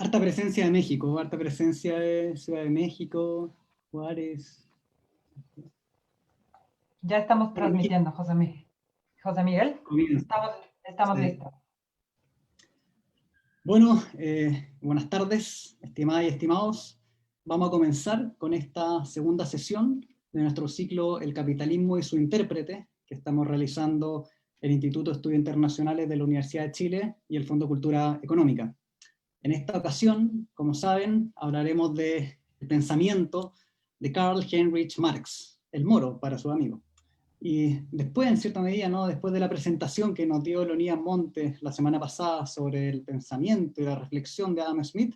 Harta presencia de México, harta presencia de Ciudad de México, Juárez. Ya estamos transmitiendo, José Miguel. Comienza. Estamos Sí. listos. Bueno, buenas tardes, estimadas y estimados. Vamos a comenzar con esta segunda sesión de nuestro ciclo El capitalismo y su intérprete, que estamos realizando el Instituto de Estudios Internacionales de la Universidad de Chile y el Fondo Cultura Económica. En esta ocasión, como saben, hablaremos del pensamiento de Karl Heinrich Marx, el moro para sus amigos. Y después, en cierta medida, ¿no? Después de la presentación que nos dio Leonidas Montes la semana pasada sobre el pensamiento y la reflexión de Adam Smith,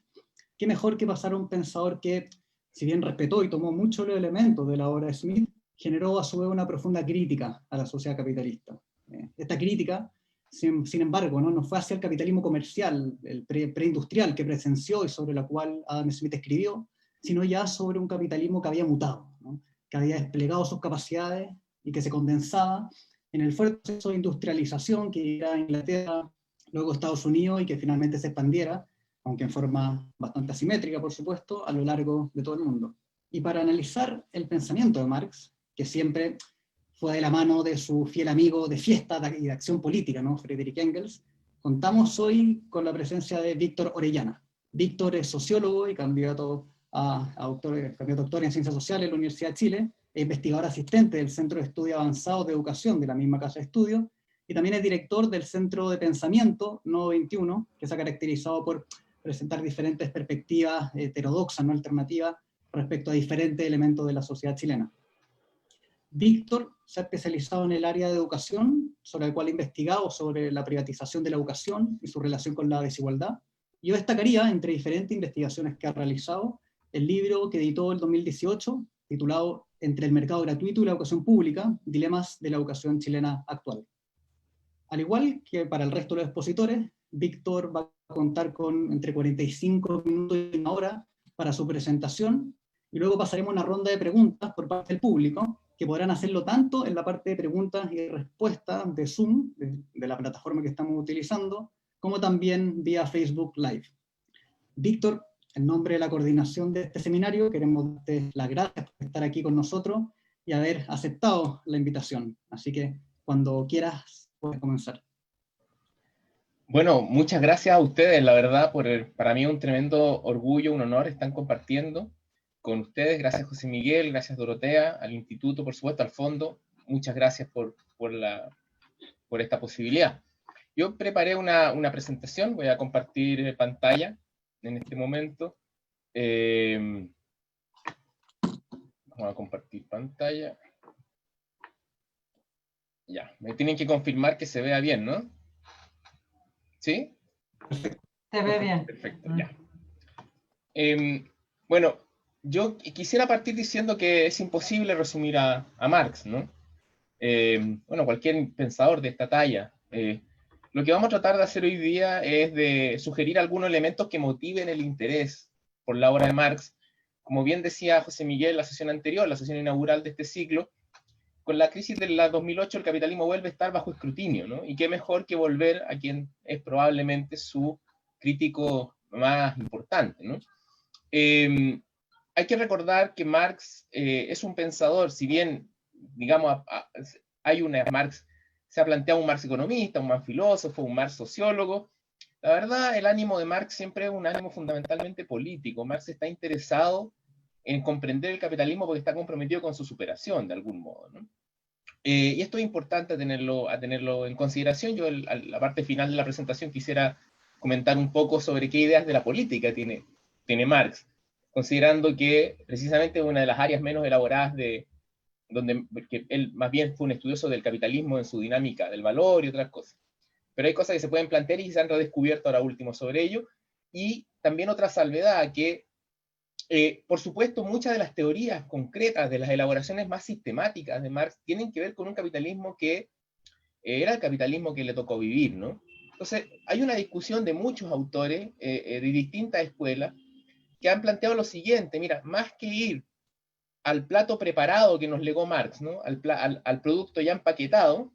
qué mejor que pasar a un pensador que, si bien respetó y tomó muchos los elementos de la obra de Smith, generó a su vez una profunda crítica a la sociedad capitalista. Esta crítica, sin embargo, no fue hacia el capitalismo comercial, el preindustrial que presenció y sobre la cual Adam Smith escribió, sino ya sobre un capitalismo que había mutado, ¿no? Que había desplegado sus capacidades y que se condensaba en el fuerte proceso de industrialización que era Inglaterra, luego Estados Unidos y que finalmente se expandiera, aunque en forma bastante asimétrica, por supuesto, a lo largo de todo el mundo. Y para analizar el pensamiento de Marx, que siempre fue de la mano de su fiel amigo de fiesta y de acción política, ¿no? Friedrich Engels, contamos hoy con la presencia de Víctor Orellana. Víctor es sociólogo y candidato a doctor en Ciencias Sociales en la Universidad de Chile, es investigador asistente del Centro de Estudios Avanzados de Educación de la misma casa de estudio, y también es director del Centro de Pensamiento Nodo 21, que se ha caracterizado por presentar diferentes perspectivas heterodoxas, no alternativas, respecto a diferentes elementos de la sociedad chilena. Víctor se ha especializado en el área de educación, sobre el cual ha investigado sobre la privatización de la educación y su relación con la desigualdad. Yo destacaría, entre diferentes investigaciones que ha realizado, el libro que editó en 2018, titulado Entre el mercado gratuito y la educación pública, dilemas de la educación chilena actual. Al igual que para el resto de los expositores, Víctor va a contar con entre 45 minutos y una hora para su presentación, y luego pasaremos a una ronda de preguntas por parte del público, que podrán hacerlo tanto en la parte de preguntas y respuestas de Zoom, de la plataforma que estamos utilizando, como también vía Facebook Live. Víctor, en nombre de la coordinación de este seminario, queremos darte las gracias por estar aquí con nosotros y haber aceptado la invitación. Así que cuando quieras, puedes comenzar. Bueno, muchas gracias a ustedes, la verdad, para mí es un tremendo orgullo, un honor estar compartiendo con ustedes. Gracias José Miguel, gracias Dorotea, al instituto, por supuesto, al fondo. Muchas gracias por esta posibilidad. Yo preparé una presentación, voy a compartir pantalla en este momento. Vamos a compartir pantalla. Ya, me tienen que confirmar que se vea bien, ¿no? ¿Sí? Se ve bien. Perfecto, ya. Bueno, yo quisiera partir diciendo que es imposible resumir a Marx, ¿no? Bueno, cualquier pensador de esta talla. Lo que vamos a tratar de hacer hoy día es de sugerir algunos elementos que motiven el interés por la obra de Marx. Como bien decía José Miguel en la sesión anterior, la sesión inaugural de este ciclo, con la crisis de la 2008 el capitalismo vuelve a estar bajo escrutinio, ¿no? Y qué mejor que volver a quien es probablemente su crítico más importante, ¿no? Hay que recordar que Marx es un pensador, si bien, digamos, Marx, se ha planteado un Marx economista, un Marx filósofo, un Marx sociólogo. La verdad, el ánimo de Marx siempre es un ánimo fundamentalmente político. Marx está interesado en comprender el capitalismo porque está comprometido con su superación, de algún modo, ¿no? Y esto es importante tenerlo en consideración. Yo, a la parte final de la presentación, quisiera comentar un poco sobre qué ideas de la política tiene Marx, considerando que precisamente una de las áreas menos elaboradas que él más bien fue un estudioso del capitalismo en su dinámica del valor y otras cosas. Pero hay cosas que se pueden plantear y se han redescubierto ahora último sobre ello, y también otra salvedad que por supuesto, muchas de las teorías concretas de las elaboraciones más sistemáticas de Marx tienen que ver con un capitalismo que era el capitalismo que le tocó vivir, ¿no? Entonces, hay una discusión de muchos autores de distintas escuelas que han planteado lo siguiente: mira, más que ir al plato preparado que nos legó Marx, ¿no? al producto ya empaquetado,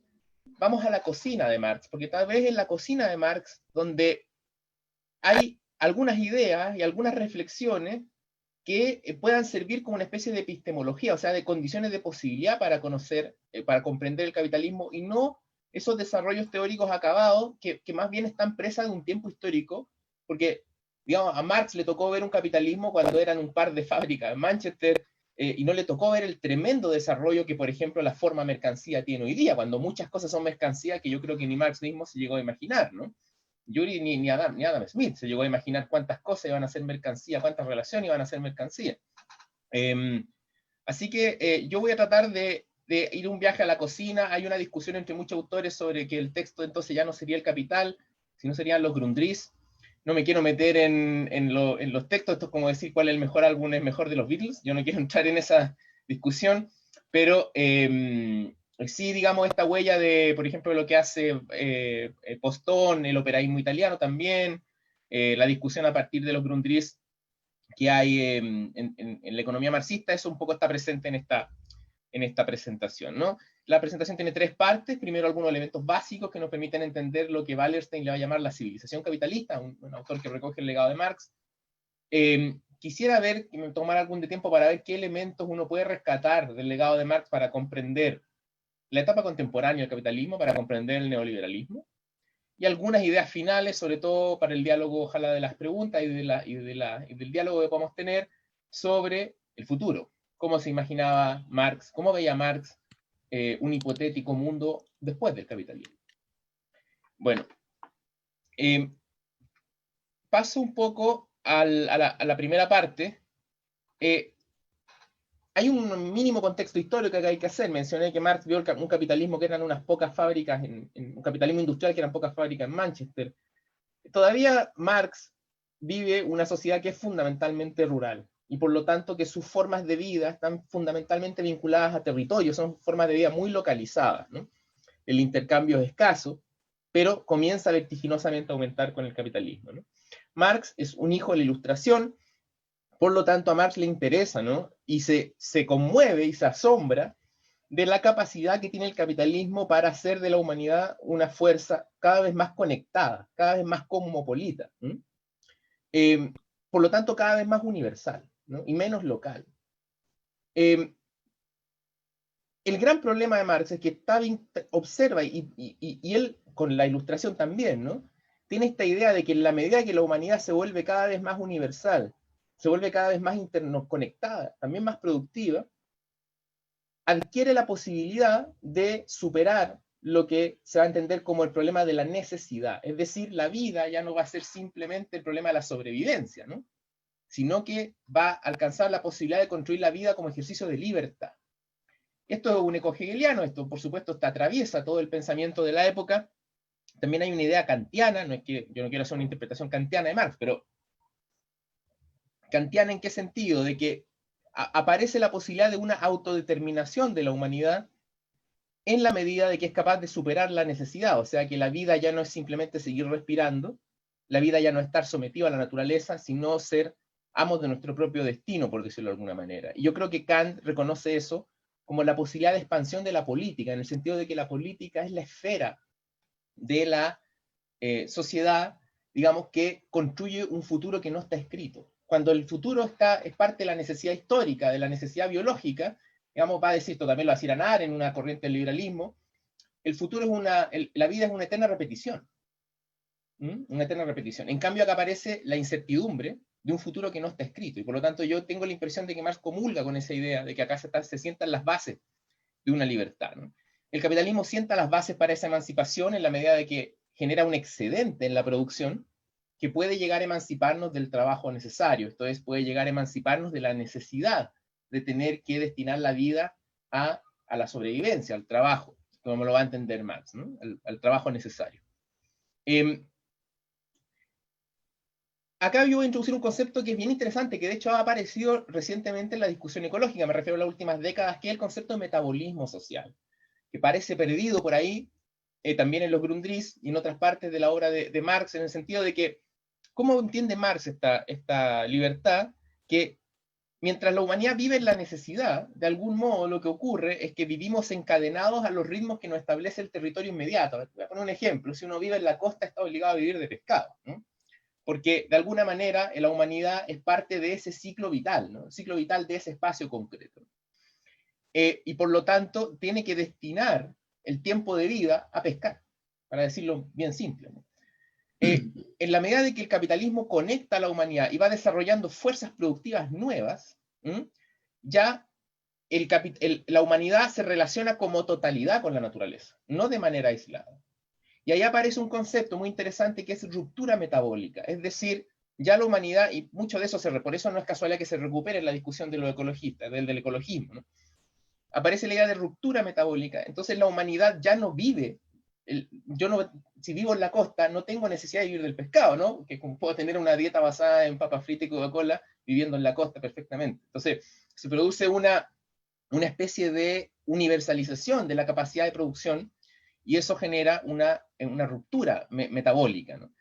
vamos a la cocina de Marx, porque tal vez en la cocina de Marx donde hay algunas ideas y algunas reflexiones que puedan servir como una especie de epistemología, o sea, de condiciones de posibilidad para conocer, para comprender el capitalismo, y no esos desarrollos teóricos acabados que más bien están presas de un tiempo histórico, porque, digamos, a Marx le tocó ver un capitalismo cuando eran un par de fábricas en Manchester, y no le tocó ver el tremendo desarrollo que, por ejemplo, la forma mercancía tiene hoy día, cuando muchas cosas son mercancía que yo creo que ni Marx mismo se llegó a imaginar, ¿no? Yuri ni Adam Smith se llegó a imaginar cuántas cosas iban a ser mercancía, cuántas relaciones iban a ser mercancía. Así que yo voy a tratar de ir un viaje a la cocina. Hay una discusión entre muchos autores sobre que el texto entonces ya no sería el Capital, sino serían los Grundrisse. No me quiero meter en los textos, esto es como decir cuál es el mejor álbum es mejor de los Beatles, yo no quiero entrar en esa discusión, pero sí, digamos, esta huella de, por ejemplo, lo que hace Postón, el operaísmo italiano también, la discusión a partir de los Grundrisse que hay en la economía marxista, eso un poco está presente en esta presentación, ¿no? La presentación tiene tres partes. Primero, algunos elementos básicos que nos permiten entender lo que Wallerstein le va a llamar la civilización capitalista, un autor que recoge el legado de Marx. Quisiera ver, que me tomara algún tiempo para ver qué elementos uno puede rescatar del legado de Marx para comprender la etapa contemporánea del capitalismo, para comprender el neoliberalismo, y algunas ideas finales, sobre todo para el diálogo, ojalá, de las preguntas y del diálogo que podamos tener sobre el futuro. ¿Cómo se imaginaba Marx? ¿Cómo veía Marx un hipotético mundo después del capitalismo? Bueno, paso un poco a la primera parte. Hay un mínimo contexto histórico que hay que hacer. Mencioné que Marx vio un capitalismo que eran unas pocas fábricas, un capitalismo industrial que eran pocas fábricas en Manchester. Todavía Marx vive una sociedad que es fundamentalmente rural, y por lo tanto que sus formas de vida están fundamentalmente vinculadas a territorios, son formas de vida muy localizadas, ¿no? El intercambio es escaso, pero comienza vertiginosamente a aumentar con el capitalismo, ¿no? Marx es un hijo de la Ilustración, por lo tanto a Marx le interesa, ¿no? Y se conmueve y se asombra de la capacidad que tiene el capitalismo para hacer de la humanidad una fuerza cada vez más conectada, cada vez más cosmopolita, por lo tanto cada vez más universal, ¿no? Y menos local. El gran problema de Marx es que observa, y él con la Ilustración también, ¿no? Tiene esta idea de que en la medida que la humanidad se vuelve cada vez más universal, se vuelve cada vez más interconectada, también más productiva, adquiere la posibilidad de superar lo que se va a entender como el problema de la necesidad. Es decir, la vida ya no va a ser simplemente el problema de la sobrevivencia, ¿no? Sino que va a alcanzar la posibilidad de construir la vida como ejercicio de libertad. Esto es un eco-hegeliano, esto por supuesto atraviesa todo el pensamiento de la época. También hay una idea kantiana, no es que yo no quiero hacer una interpretación kantiana de Marx, pero kantiana ¿en qué sentido? De que aparece la posibilidad de una autodeterminación de la humanidad en la medida de que es capaz de superar la necesidad, o sea que la vida ya no es simplemente seguir respirando, la vida ya no es estar sometido a la naturaleza, sino ser amos de nuestro propio destino, por decirlo de alguna manera. Y yo creo que Kant reconoce eso como la posibilidad de expansión de la política, en el sentido de que la política es la esfera de la sociedad, digamos, que construye un futuro que no está escrito. Cuando el futuro es parte de la necesidad histórica, de la necesidad biológica, digamos, va a decir, esto también lo va a decir Anar en una corriente del liberalismo, el futuro es la vida es una eterna repetición. Una eterna repetición. En cambio, acá aparece la incertidumbre de un futuro que no está escrito, y por lo tanto yo tengo la impresión de que Marx comulga con esa idea de que acá se sientan las bases de una libertad, ¿no? El capitalismo sienta las bases para esa emancipación en la medida de que genera un excedente en la producción que puede llegar a emanciparnos del trabajo necesario, esto es, puede llegar a emanciparnos de la necesidad de tener que destinar la vida a la sobrevivencia, al trabajo, como lo va a entender Marx, ¿no? al trabajo necesario. Acá yo voy a introducir un concepto que es bien interesante, que de hecho ha aparecido recientemente en la discusión ecológica, me refiero a las últimas décadas, que es el concepto de metabolismo social, que parece perdido por ahí, también en los Grundrisse y en otras partes de la obra de Marx, en el sentido de que, ¿cómo entiende Marx esta libertad? Que mientras la humanidad vive en la necesidad, de algún modo lo que ocurre es que vivimos encadenados a los ritmos que nos establece el territorio inmediato. Voy a poner un ejemplo, si uno vive en la costa está obligado a vivir de pescado, ¿no? porque de alguna manera la humanidad es parte de ese ciclo vital, ¿no? El ciclo vital de ese espacio concreto. Y por lo tanto tiene que destinar el tiempo de vida a pescar, para decirlo bien simple, ¿no? En la medida de que el capitalismo conecta a la humanidad y va desarrollando fuerzas productivas nuevas, ya la humanidad se relaciona como totalidad con la naturaleza, no de manera aislada. Y ahí aparece un concepto muy interesante que es ruptura metabólica, es decir, ya la humanidad, y mucho de eso por eso no es casualidad que se recupere en la discusión de los ecologistas, del ecologismo, ¿no? Aparece la idea de ruptura metabólica, entonces la humanidad ya no vive, si vivo en la costa, no tengo necesidad de vivir del pescado, ¿no? Que puedo tener una dieta basada en papas fritas y Coca-Cola viviendo en la costa perfectamente. Entonces, se produce una especie de universalización de la capacidad de producción y eso genera una ruptura metabólica, ¿no?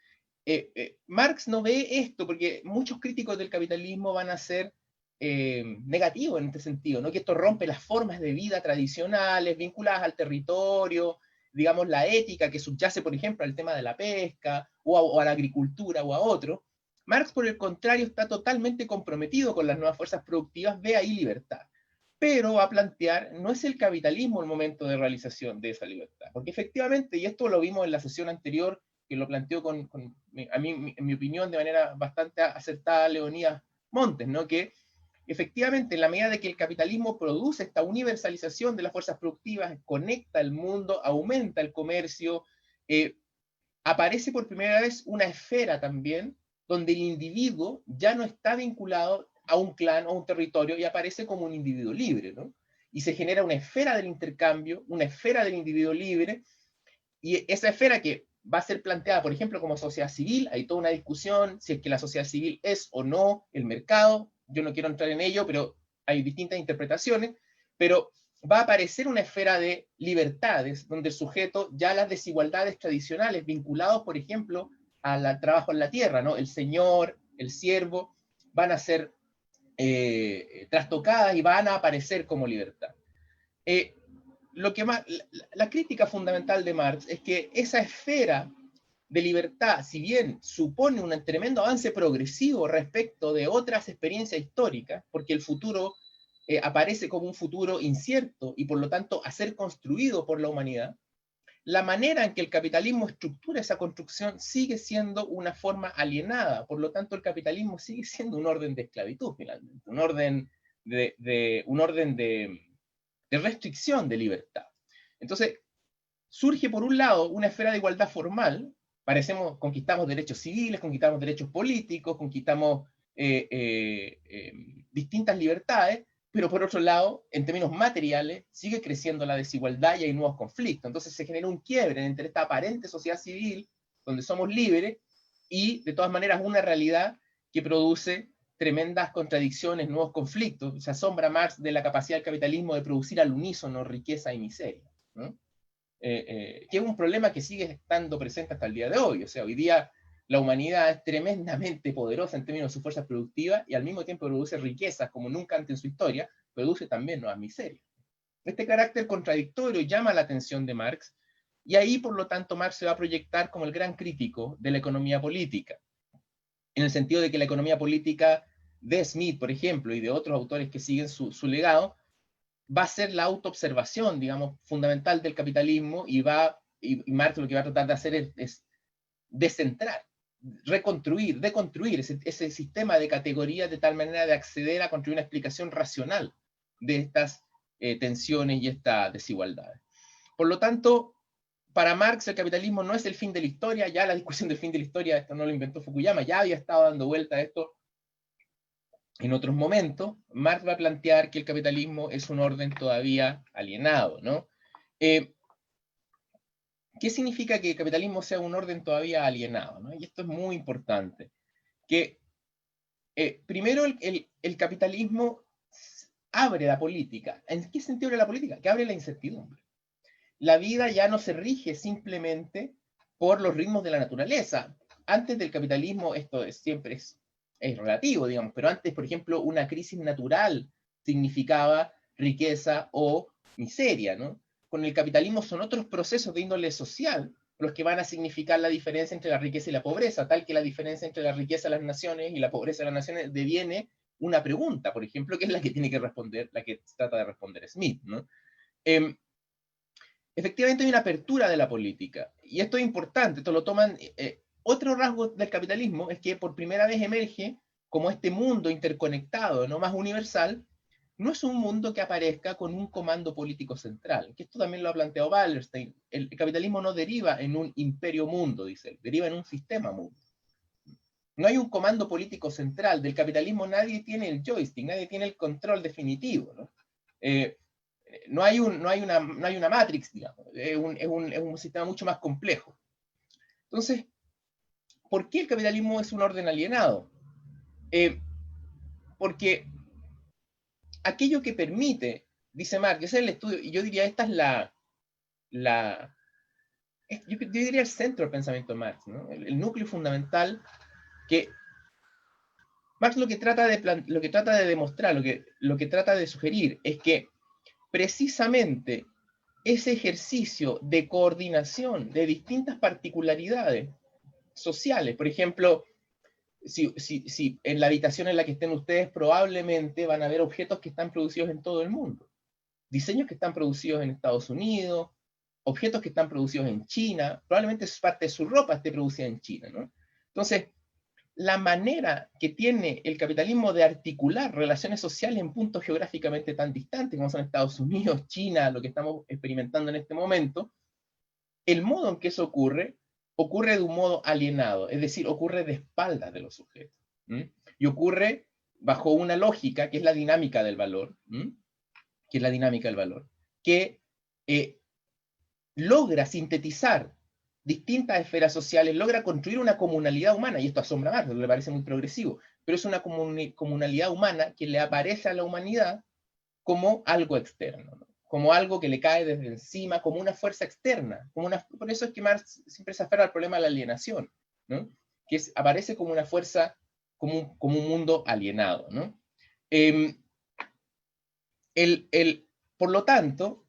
Marx no ve esto porque muchos críticos del capitalismo van a ser negativos en este sentido, ¿no? Que esto rompe las formas de vida tradicionales vinculadas al territorio, digamos, la ética que subyace, por ejemplo, al tema de la pesca, o a la agricultura, o a otro. Marx, por el contrario, está totalmente comprometido con las nuevas fuerzas productivas, ve ahí libertad. Pero va a plantear, no es el capitalismo el momento de realización de esa libertad, porque efectivamente, y esto lo vimos en la sesión anterior, que lo planteó a mí, en mi opinión, de manera bastante acertada Leonidas Montes, ¿no? Que efectivamente, en la medida de que el capitalismo produce esta universalización de las fuerzas productivas, conecta el mundo, aumenta el comercio, aparece por primera vez una esfera también donde el individuo ya no está vinculado a un clan o a un territorio y aparece como un individuo libre, ¿no? Y se genera una esfera del intercambio, una esfera del individuo libre, y esa esfera que va a ser planteada, por ejemplo, como sociedad civil, hay toda una discusión si es que la sociedad civil es o no el mercado, yo no quiero entrar en ello, pero hay distintas interpretaciones, pero va a aparecer una esfera de libertades, donde el sujeto, ya las desigualdades tradicionales, vinculados, por ejemplo, al trabajo en la tierra, ¿no? El señor, el siervo, van a ser trastocadas y van a aparecer como libertad. La crítica fundamental de Marx es que esa esfera de libertad, si bien supone un tremendo avance progresivo respecto de otras experiencias históricas, porque el futuro aparece como un futuro incierto y por lo tanto a ser construido por la humanidad, la manera en que el capitalismo estructura esa construcción sigue siendo una forma alienada, por lo tanto el capitalismo sigue siendo un orden de esclavitud finalmente, un orden de restricción de libertad. Entonces, surge por un lado una esfera de igualdad formal, conquistamos derechos civiles, conquistamos derechos políticos, conquistamos distintas libertades, pero por otro lado, en términos materiales, sigue creciendo la desigualdad y hay nuevos conflictos. Entonces se genera un quiebre entre esta aparente sociedad civil, donde somos libres, y de todas maneras una realidad que produce tremendas contradicciones, nuevos conflictos. Se asombra Marx de la capacidad del capitalismo de producir al unísono riqueza y miseria, ¿no? Que es un problema que sigue estando presente hasta el día de hoy. O sea, hoy día la humanidad es tremendamente poderosa en términos de sus fuerzas productivas y al mismo tiempo produce riquezas como nunca antes en su historia, produce también nuevas miserias. Este carácter contradictorio llama la atención de Marx y ahí, por lo tanto, Marx se va a proyectar como el gran crítico de la economía política, en el sentido de que la economía política de Smith, por ejemplo, y de otros autores que siguen su legado, va a ser la autoobservación, digamos, fundamental del capitalismo y Marx lo que va a tratar de hacer es descentrar, reconstruir, deconstruir ese sistema de categorías de tal manera de acceder a construir una explicación racional de estas tensiones y estas desigualdades. Por lo tanto, para Marx el capitalismo no es el fin de la historia, ya la discusión del fin de la historia, esto no lo inventó Fukuyama, ya había estado dando vuelta a esto en otros momentos. Marx va a plantear que el capitalismo es un orden todavía alienado, ¿no? ¿Qué significa que el capitalismo sea un orden todavía alienado, ¿no? Y esto es muy importante. Que primero el capitalismo abre la política. ¿En qué sentido abre la política? Que abre la incertidumbre. La vida ya no se rige simplemente por los ritmos de la naturaleza. Antes del capitalismo esto siempre es relativo, digamos, pero antes, por ejemplo, una crisis natural significaba riqueza o miseria, ¿no? Con el capitalismo son otros procesos de índole social los que van a significar la diferencia entre la riqueza y la pobreza, tal que la diferencia entre la riqueza de las naciones y la pobreza de las naciones deviene una pregunta, por ejemplo, que es la que tiene que responder, la que trata de responder Smith, ¿no? Efectivamente hay una apertura de la política, y esto es importante, esto lo toman... otro rasgo del capitalismo es que por primera vez emerge como este mundo interconectado, no más universal, no es un mundo que aparezca con un comando político central, que esto también lo ha planteado Wallerstein. El capitalismo no deriva en un imperio mundo, dice él, deriva en un sistema mundo. No hay un comando político central. Del capitalismo nadie tiene el joystick, nadie tiene el control definitivo, ¿no? No hay una matrix, digamos. Es un sistema mucho más complejo. Entonces, ¿por qué el capitalismo es un orden alienado? Porque aquello que permite, dice Marx, ese es el estudio, y yo diría, esta es yo diría el centro del pensamiento de Marx, ¿no? El núcleo fundamental que Marx lo que trata de demostrar, lo que trata de sugerir, es que precisamente ese ejercicio de coordinación de distintas particularidades sociales, por ejemplo, si en la habitación en la que estén ustedes probablemente van a ver objetos que están producidos en todo el mundo, diseños que están producidos en Estados Unidos, objetos que están producidos en China, probablemente parte de su ropa esté producida en China, ¿no? Entonces, la manera que tiene el capitalismo de articular relaciones sociales en puntos geográficamente tan distantes como son Estados Unidos, China, lo que estamos experimentando en este momento, el modo en que eso ocurre de un modo alienado, es decir, ocurre de espaldas de los sujetos. Y ocurre bajo una lógica que es la dinámica del valor, que logra sintetizar distintas esferas sociales, logra construir una comunalidad humana, y esto asombra más, le parece muy progresivo, pero es una comunalidad humana que le aparece a la humanidad como algo externo, ¿no? Como algo que le cae desde encima, como una fuerza externa. Por eso es que Marx siempre se aferra al problema de la alienación, ¿no? Que aparece como una fuerza, como un mundo alienado, ¿no? Por lo tanto,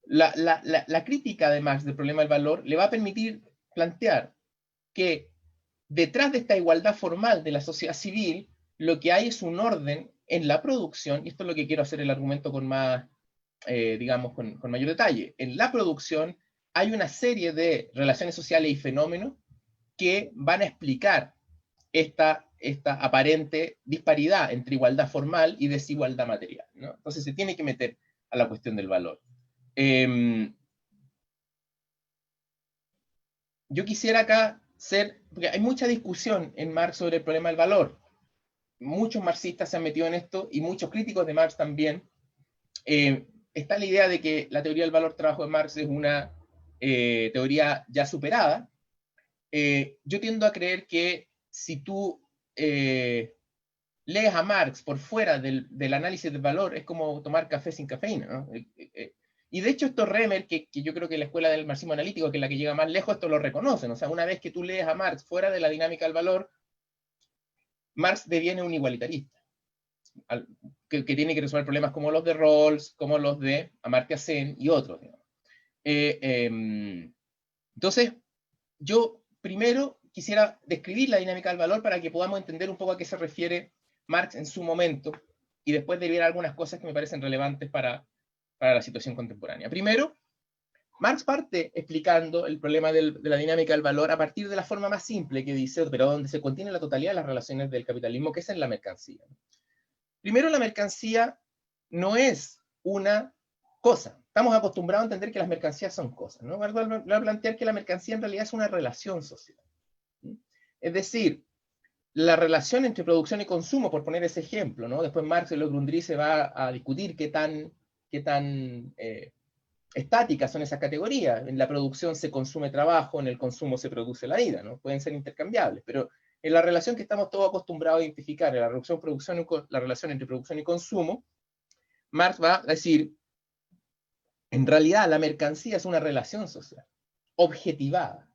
la crítica de Marx del problema del valor le va a permitir plantear que detrás de esta igualdad formal de la sociedad civil, lo que hay es un orden en la producción, y esto es lo que quiero hacer el argumento con más, digamos, con mayor detalle. En la producción hay una serie de relaciones sociales y fenómenos que van a explicar esta aparente disparidad entre igualdad formal y desigualdad material, ¿no? Entonces se tiene que meter a la cuestión del valor. Yo quisiera acá porque hay mucha discusión en Marx sobre el problema del valor. Muchos marxistas se han metido en esto y muchos críticos de Marx también. Está la idea de que la teoría del valor trabajo de Marx es una teoría ya superada. Yo tiendo a creer que si tú lees a Marx por fuera del análisis del valor, es como tomar café sin cafeína, ¿no? Y de hecho esto Remer, que yo creo que la escuela del marxismo analítico, que es la que llega más lejos, esto lo reconocen. O sea, una vez que tú lees a Marx fuera de la dinámica del valor, Marx deviene un igualitarista, que tiene que resolver problemas como los de Rawls, como los de Amartya Sen y otros. Entonces, yo primero quisiera describir la dinámica del valor para que podamos entender un poco a qué se refiere Marx en su momento, y después de ver algunas cosas que me parecen relevantes para la situación contemporánea. Primero, Marx parte explicando el problema de la dinámica del valor a partir de la forma más simple que dice, pero donde se contiene la totalidad de las relaciones del capitalismo, que es en la mercancía. Primero, la mercancía no es una cosa. Estamos acostumbrados a entender que las mercancías son cosas, ¿no? Voy a plantear que la mercancía en realidad es una relación social. Es decir, la relación entre producción y consumo, por poner ese ejemplo, ¿no? Después Marx y Grundrisse se va a discutir qué tan estáticas son esas categorías. En la producción se consume trabajo, en el consumo se produce la vida, ¿no? Pueden ser intercambiables, pero en la relación que estamos todos acostumbrados a identificar, en la relación entre producción y consumo, Marx va a decir, en realidad la mercancía es una relación social, objetivada,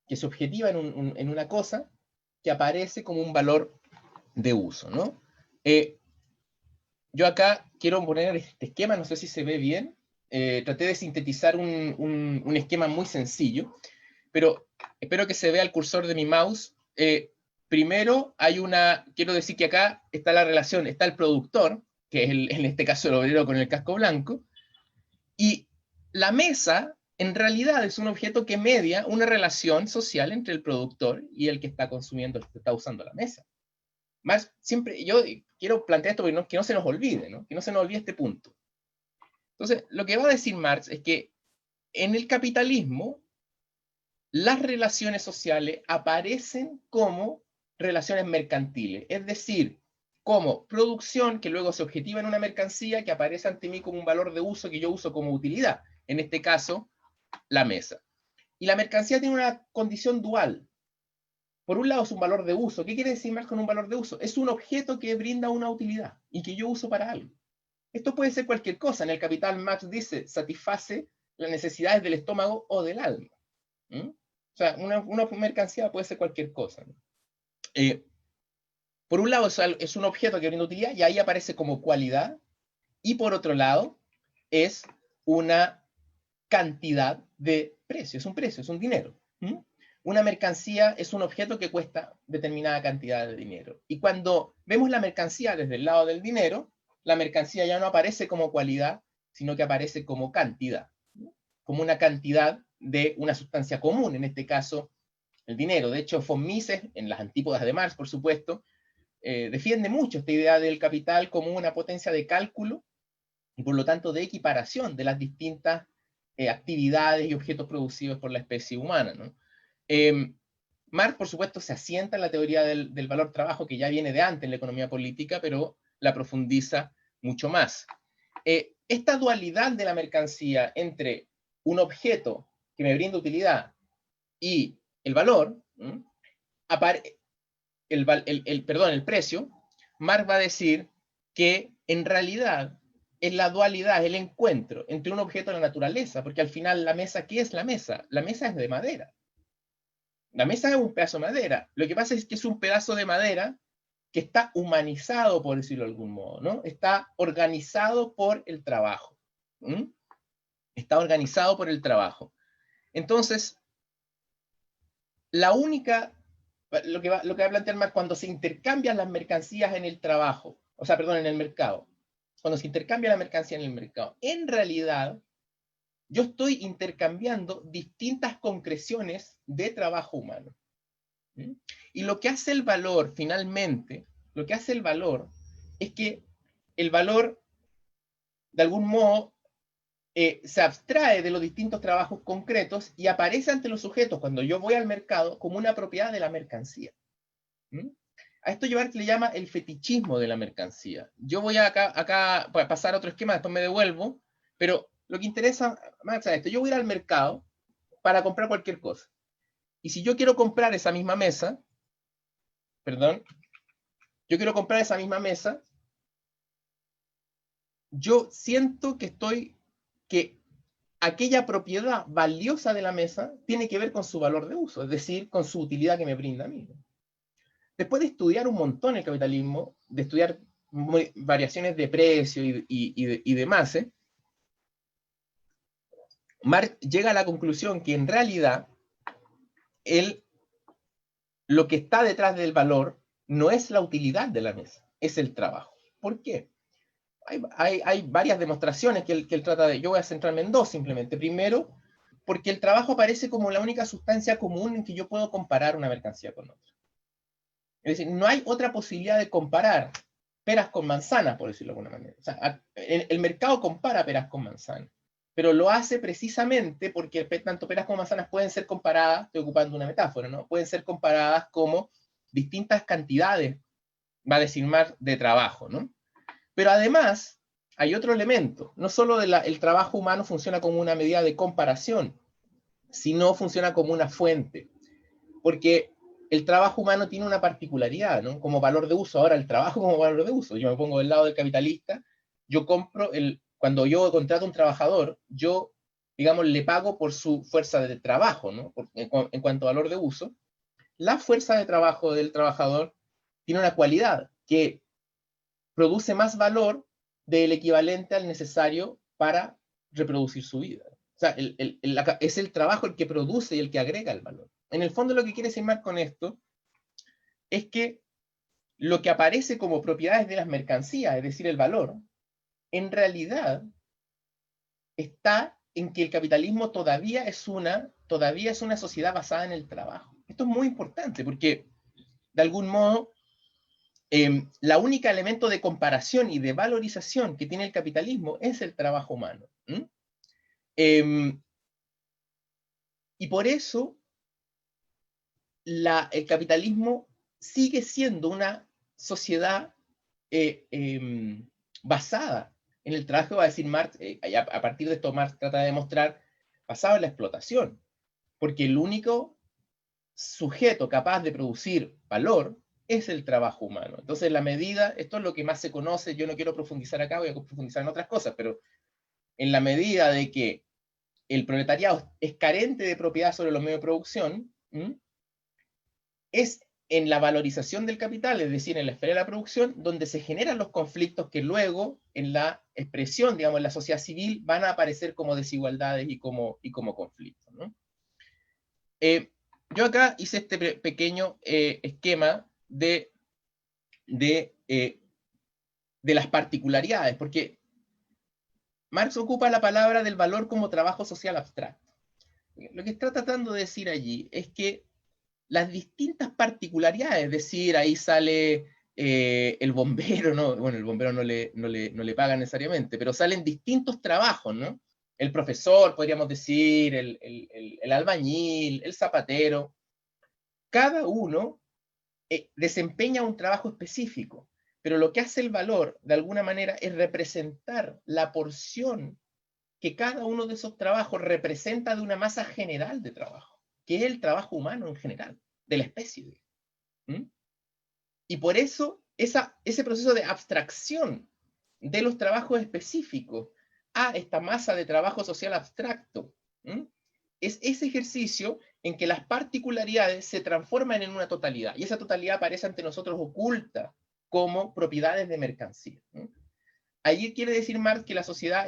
que se objetiva en una cosa que aparece como un valor de uso, ¿no? Yo acá quiero poner este esquema, no sé si se ve bien. traté de sintetizar un esquema muy sencillo, pero espero que se vea el cursor de mi mouse. Primero quiero decir que acá está la relación, está el productor, que es en este caso el obrero con el casco blanco, y la mesa en realidad es un objeto que media una relación social entre el productor y el que está consumiendo, el que está usando la mesa. Más siempre, yo quiero plantear esto porque que no se nos olvide, ¿no? Que no se nos olvide este punto. Entonces, lo que va a decir Marx es que en el capitalismo las relaciones sociales aparecen como relaciones mercantiles, es decir, como producción que luego se objetiva en una mercancía que aparece ante mí como un valor de uso que yo uso como utilidad, en este caso, la mesa. Y la mercancía tiene una condición dual. Por un lado es un valor de uso. ¿Qué quiere decir Marx con un valor de uso? Es un objeto que brinda una utilidad y que yo uso para algo. Esto puede ser cualquier cosa. En el Capital Marx dice, satisface las necesidades del estómago o del alma. ¿Mm? O sea, una mercancía puede ser cualquier cosa, ¿no? Por un lado es un objeto que brinda utilidad y ahí aparece como cualidad, y por otro lado es una cantidad de precio, es un dinero. ¿Mm? Una mercancía es un objeto que cuesta determinada cantidad de dinero. Y cuando vemos la mercancía desde el lado del dinero, la mercancía ya no aparece como cualidad, sino que aparece como cantidad, ¿no? Como una cantidad de una sustancia común, en este caso, el dinero. De hecho, von Mises, en las antípodas de Marx, por supuesto, defiende mucho esta idea del capital como una potencia de cálculo y por lo tanto de equiparación de las distintas actividades y objetos producidos por la especie humana, ¿no? Marx, por supuesto, se asienta en la teoría del valor trabajo que ya viene de antes en la economía política, pero la profundiza mucho más. Esta dualidad de la mercancía entre un objeto que me brinda utilidad y el valor, el precio, Marx va a decir que en realidad es la dualidad, el encuentro entre un objeto y la naturaleza, porque al final la mesa, ¿qué es la mesa? La mesa es de madera. La mesa es un pedazo de madera. Lo que pasa es que es un pedazo de madera que está humanizado, por decirlo de algún modo, ¿no? Está organizado por el trabajo. Está organizado por el trabajo. Entonces, lo que va a plantear más cuando se intercambian las mercancías en el trabajo, en el mercado, cuando se intercambia la mercancía en el mercado, en realidad yo estoy intercambiando distintas concreciones de trabajo humano. Y lo que hace el valor, finalmente, es que el valor, de algún modo, se abstrae de los distintos trabajos concretos y aparece ante los sujetos, cuando yo voy al mercado, como una propiedad de la mercancía. A esto le llama el fetichismo de la mercancía. Yo voy acá a pasar a otro esquema, después me devuelvo, pero lo que interesa más es esto. Yo voy a ir al mercado para comprar cualquier cosa. Y si yo quiero comprar esa misma mesa, yo siento que aquella propiedad valiosa de la mesa tiene que ver con su valor de uso, es decir, con su utilidad que me brinda a mí. Después de estudiar un montón el capitalismo, de estudiar variaciones de precio y demás, Marx llega a la conclusión que en realidad lo que está detrás del valor no es la utilidad de la mesa, es el trabajo. ¿Por qué? Hay varias demostraciones que él trata de. Yo voy a centrarme en dos simplemente. Primero, porque el trabajo aparece como la única sustancia común en que yo puedo comparar una mercancía con otra. Es decir, no hay otra posibilidad de comparar peras con manzanas, por decirlo de alguna manera. O sea, el mercado compara peras con manzanas, pero lo hace precisamente porque tanto peras como manzanas pueden ser comparadas, estoy ocupando una metáfora, ¿no? Pueden ser comparadas como distintas cantidades, va a decir Marx, de trabajo, ¿no? Pero además, hay otro elemento. No solo el trabajo humano funciona como una medida de comparación, sino funciona como una fuente. Porque el trabajo humano tiene una particularidad, ¿no? Como valor de uso. Ahora, el trabajo como valor de uso. Yo me pongo del lado del capitalista. Cuando yo contrato a un trabajador, yo, digamos, le pago por su fuerza de trabajo, ¿no? En cuanto a valor de uso. La fuerza de trabajo del trabajador tiene una cualidad que produce más valor del equivalente al necesario para reproducir su vida. O sea, es el trabajo el que produce y el que agrega el valor. En el fondo lo que quiere decir Marx con esto es que lo que aparece como propiedades de las mercancías, es decir, el valor, en realidad está en que el capitalismo todavía es una sociedad basada en el trabajo. Esto es muy importante porque, de algún modo, la única elemento de comparación y de valorización que tiene el capitalismo es el trabajo humano. Y por eso el capitalismo sigue siendo una sociedad basada en el trabajo, va a decir Marx, a partir de esto Marx trata de demostrar, basado en la explotación, porque el único sujeto capaz de producir valor es el trabajo humano. Entonces, la medida, esto es lo que más se conoce, yo no quiero profundizar acá, voy a profundizar en otras cosas, pero en la medida de que el proletariado es carente de propiedad sobre los medios de producción, es en la valorización del capital, es decir, en la esfera de la producción, donde se generan los conflictos que luego, en la expresión, digamos, en la sociedad civil, van a aparecer como desigualdades y como conflictos, ¿no? Yo acá hice este pequeño esquema de las particularidades, porque Marx ocupa la palabra del valor como trabajo social abstracto. Lo que está tratando de decir allí es que las distintas particularidades, es decir, ahí sale el bombero, ¿no? Bueno, el bombero no le pagan necesariamente, pero salen distintos trabajos, ¿no? El profesor, podríamos decir, el albañil, el zapatero. Cada uno desempeña un trabajo específico, pero lo que hace el valor, de alguna manera, es representar la porción que cada uno de esos trabajos representa de una masa general de trabajo, que es el trabajo humano en general, de la especie. Y por eso, ese proceso de abstracción de los trabajos específicos a esta masa de trabajo social abstracto, es ese ejercicio en que las particularidades se transforman en una totalidad, y esa totalidad aparece ante nosotros oculta como propiedades de mercancía. Allí quiere decir Marx que la sociedad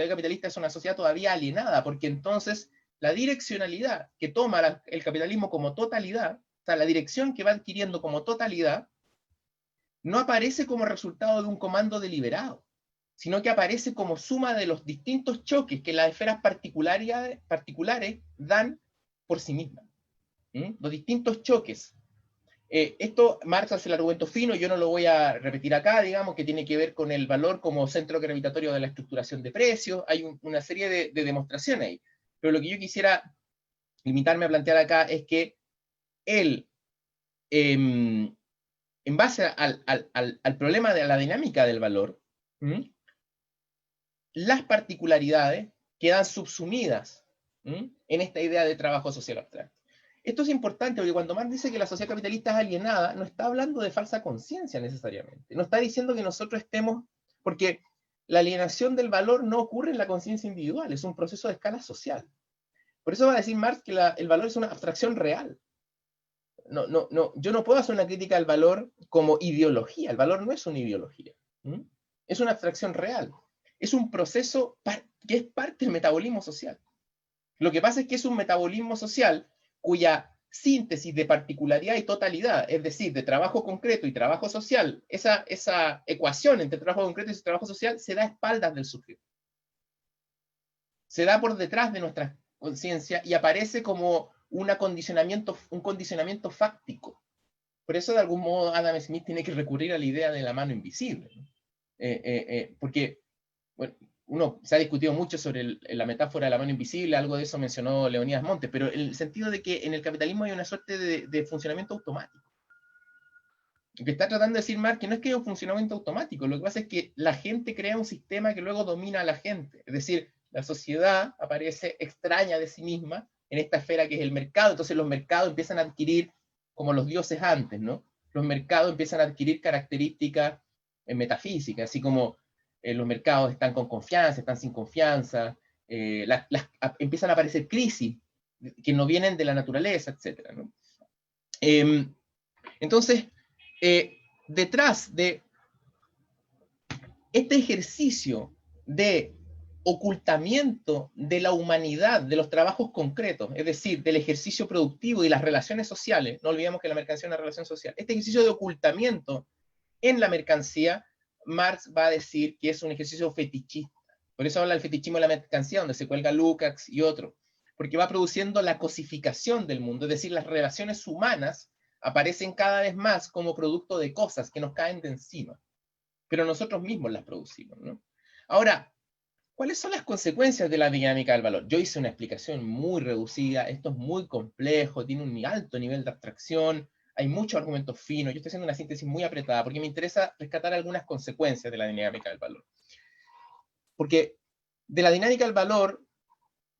capitalista es una sociedad todavía alienada, porque entonces la direccionalidad que toma el capitalismo como totalidad, o sea, la dirección que va adquiriendo como totalidad, no aparece como resultado de un comando deliberado, sino que aparece como suma de los distintos choques que las esferas particulares dan por sí mismas. Los distintos choques. Esto Marx hace el argumento fino, yo no lo voy a repetir acá, digamos, que tiene que ver con el valor como centro gravitatorio de la estructuración de precios. Hay una serie de demostraciones ahí. Pero lo que yo quisiera limitarme a plantear acá es que él, en base al problema de la dinámica del valor, las particularidades quedan subsumidas en esta idea de trabajo social abstracto. Esto es importante porque cuando Marx dice que la sociedad capitalista es alienada, no está hablando de falsa conciencia necesariamente. No está diciendo que nosotros estemos, porque la alienación del valor no ocurre en la conciencia individual, es un proceso de escala social. Por eso va a decir Marx que el valor es una abstracción real. Yo no puedo hacer una crítica al valor como ideología. El valor no es una ideología. Es una abstracción real. Es un proceso que es parte del metabolismo social. Lo que pasa es que es un metabolismo social cuya síntesis de particularidad y totalidad, es decir, de trabajo concreto y trabajo social, esa ecuación entre trabajo concreto y trabajo social se da a espaldas del sujeto. Se da por detrás de nuestra conciencia y aparece como un condicionamiento fáctico. Por eso, de algún modo, Adam Smith tiene que recurrir a la idea de la mano invisible, ¿no? Porque, bueno, se ha discutido mucho sobre la metáfora de la mano invisible, algo de eso mencionó Leonidas Montes, pero en el sentido de que en el capitalismo hay una suerte de funcionamiento automático. Lo que está tratando de decir Marx que no es que haya un funcionamiento automático, lo que pasa es que la gente crea un sistema que luego domina a la gente. Es decir, la sociedad aparece extraña de sí misma en esta esfera que es el mercado, entonces los mercados empiezan a adquirir, como los dioses antes, ¿no? Los mercados empiezan a adquirir características metafísicas, así como los mercados están con confianza, están sin confianza, empiezan a aparecer crisis que no vienen de la naturaleza, etc., ¿no? Entonces, detrás de este ejercicio de ocultamiento de la humanidad, de los trabajos concretos, es decir, del ejercicio productivo y las relaciones sociales. No olvidemos que la mercancía es una relación social. Este ejercicio de ocultamiento en la mercancía, Marx va a decir que es un ejercicio fetichista. Por eso habla del fetichismo de la mercancía, donde se cuelga Lukács y otro, porque va produciendo la cosificación del mundo, es decir, las relaciones humanas aparecen cada vez más como producto de cosas que nos caen de encima, pero nosotros mismos las producimos, ¿no? Ahora, ¿cuáles son las consecuencias de la dinámica del valor? Yo hice una explicación muy reducida, esto es muy complejo, tiene un alto nivel de abstracción, hay muchos argumentos finos, yo estoy haciendo una síntesis muy apretada porque me interesa rescatar algunas consecuencias de la dinámica del valor. Porque de la dinámica del valor,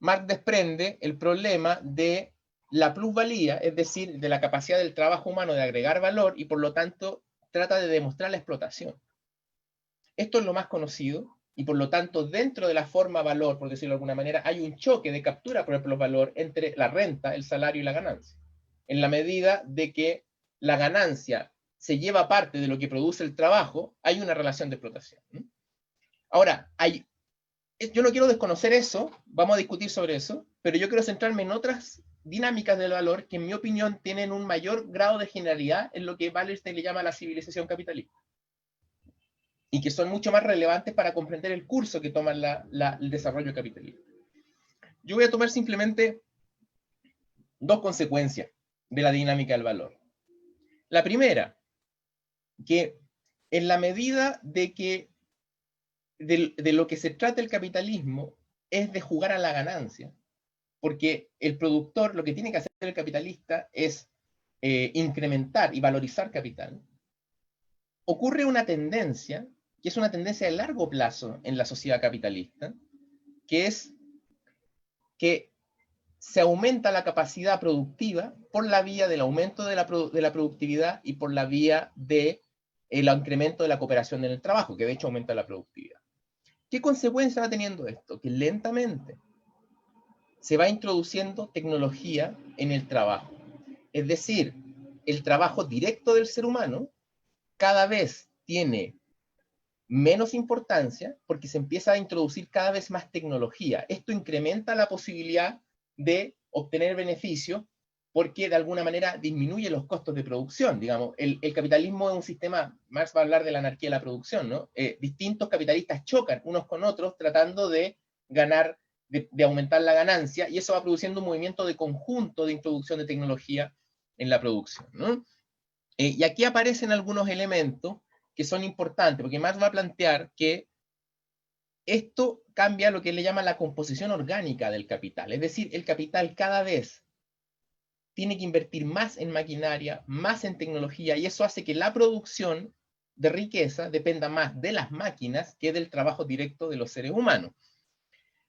Marx desprende el problema de la plusvalía, es decir, de la capacidad del trabajo humano de agregar valor, y por lo tanto trata de demostrar la explotación. Esto es lo más conocido, y por lo tanto dentro de la forma valor, por decirlo de alguna manera, hay un choque de captura por el plusvalor entre la renta, el salario y la ganancia. En la medida de que la ganancia se lleva parte de lo que produce el trabajo, hay una relación de explotación. Ahora, yo no quiero desconocer eso, vamos a discutir sobre eso, pero yo quiero centrarme en otras dinámicas del valor que en mi opinión tienen un mayor grado de generalidad en lo que Wallerstein le llama la civilización capitalista, y que son mucho más relevantes para comprender el curso que toma el desarrollo capitalista. Yo voy a tomar simplemente dos consecuencias de la dinámica del valor. La primera, que en la medida de que de lo que se trata el capitalismo es de jugar a la ganancia, porque el productor, lo que tiene que hacer el capitalista es incrementar y valorizar capital, ocurre una tendencia, que es una tendencia de largo plazo en la sociedad capitalista, que es que se aumenta la capacidad productiva por la vía del aumento de la productividad y por la vía del incremento de la cooperación en el trabajo, que de hecho aumenta la productividad. ¿Qué consecuencia va teniendo esto? Que lentamente se va introduciendo tecnología en el trabajo. Es decir, el trabajo directo del ser humano cada vez tiene menos importancia porque se empieza a introducir cada vez más tecnología. Esto incrementa la posibilidad de obtener beneficios porque de alguna manera disminuye los costos de producción. Digamos, el capitalismo es un sistema, Marx va a hablar de la anarquía de la producción, ¿no? Distintos capitalistas chocan unos con otros tratando de ganar, de aumentar la ganancia, y eso va produciendo un movimiento de conjunto de introducción de tecnología en la producción, ¿no? Y aquí aparecen algunos elementos que son importantes, porque Marx va a plantear que esto cambia lo que él le llama la composición orgánica del capital. Es decir, el capital cada vez tiene que invertir más en maquinaria, más en tecnología, y eso hace que la producción de riqueza dependa más de las máquinas que del trabajo directo de los seres humanos.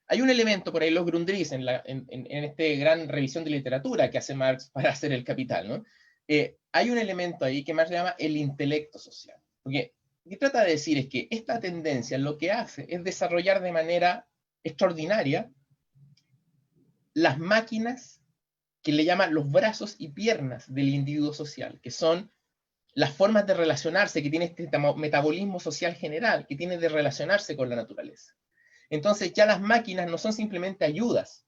Hay un elemento por ahí, los Grundrisse, en esta gran revisión de literatura que hace Marx para hacer el capital, ¿no? Hay un elemento ahí que Marx llama el intelecto social. Porque lo que trata de decir es que esta tendencia lo que hace es desarrollar de manera extraordinaria las máquinas que le llaman los brazos y piernas del individuo social, que son las formas de relacionarse que tiene este metabolismo social general, que tiene de relacionarse con la naturaleza. Entonces ya las máquinas no son simplemente ayudas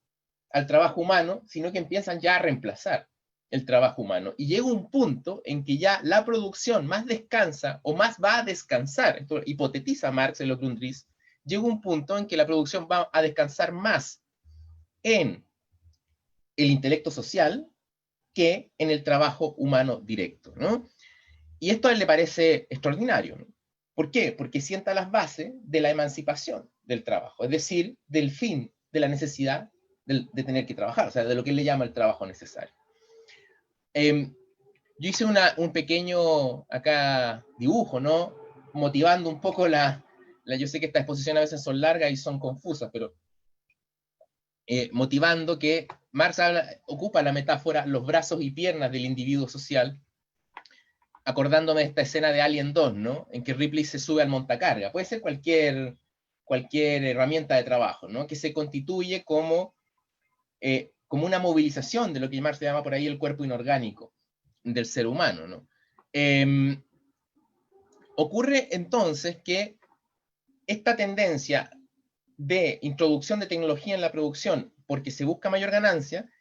al trabajo humano, sino que empiezan ya a reemplazar el trabajo humano. Y llega un punto en que ya la producción más descansa, o más va a descansar, esto hipotetiza Marx en los Grundrisse, llega un punto en que la producción va a descansar más en el intelecto social que en el trabajo humano directo, ¿no? Y esto a él le parece extraordinario, ¿no? ¿Por qué? Porque sienta las bases de la emancipación del trabajo, es decir, del fin de la necesidad de tener que trabajar, o sea, de lo que él le llama el trabajo necesario. Yo hice un pequeño acá dibujo, ¿no? Motivando un poco yo sé que estas exposiciones a veces son largas y son confusas, pero motivando que Marx ocupa la metáfora los brazos y piernas del individuo social, acordándome de esta escena de Alien 2, ¿no? En que Ripley se sube al montacarga. Puede ser cualquier herramienta de trabajo, ¿no? Que se constituye como una movilización de lo que Marx llama por ahí el cuerpo inorgánico del ser humano, ¿no? Ocurre entonces que esta tendencia de introducción de tecnología en la producción porque se busca mayor ganancia,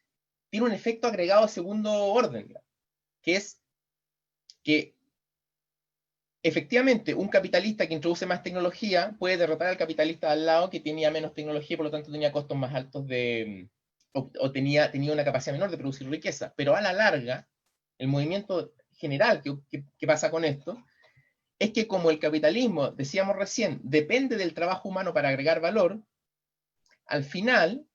tiene un efecto agregado de segundo orden, que es que efectivamente un capitalista que introduce más tecnología puede derrotar al capitalista al lado que tenía menos tecnología y por lo tanto tenía costos más altos o tenía una capacidad menor de producir riqueza. Pero a la larga, el movimiento general que pasa con esto es que como el capitalismo, decíamos recién, depende del trabajo humano para agregar valor, al final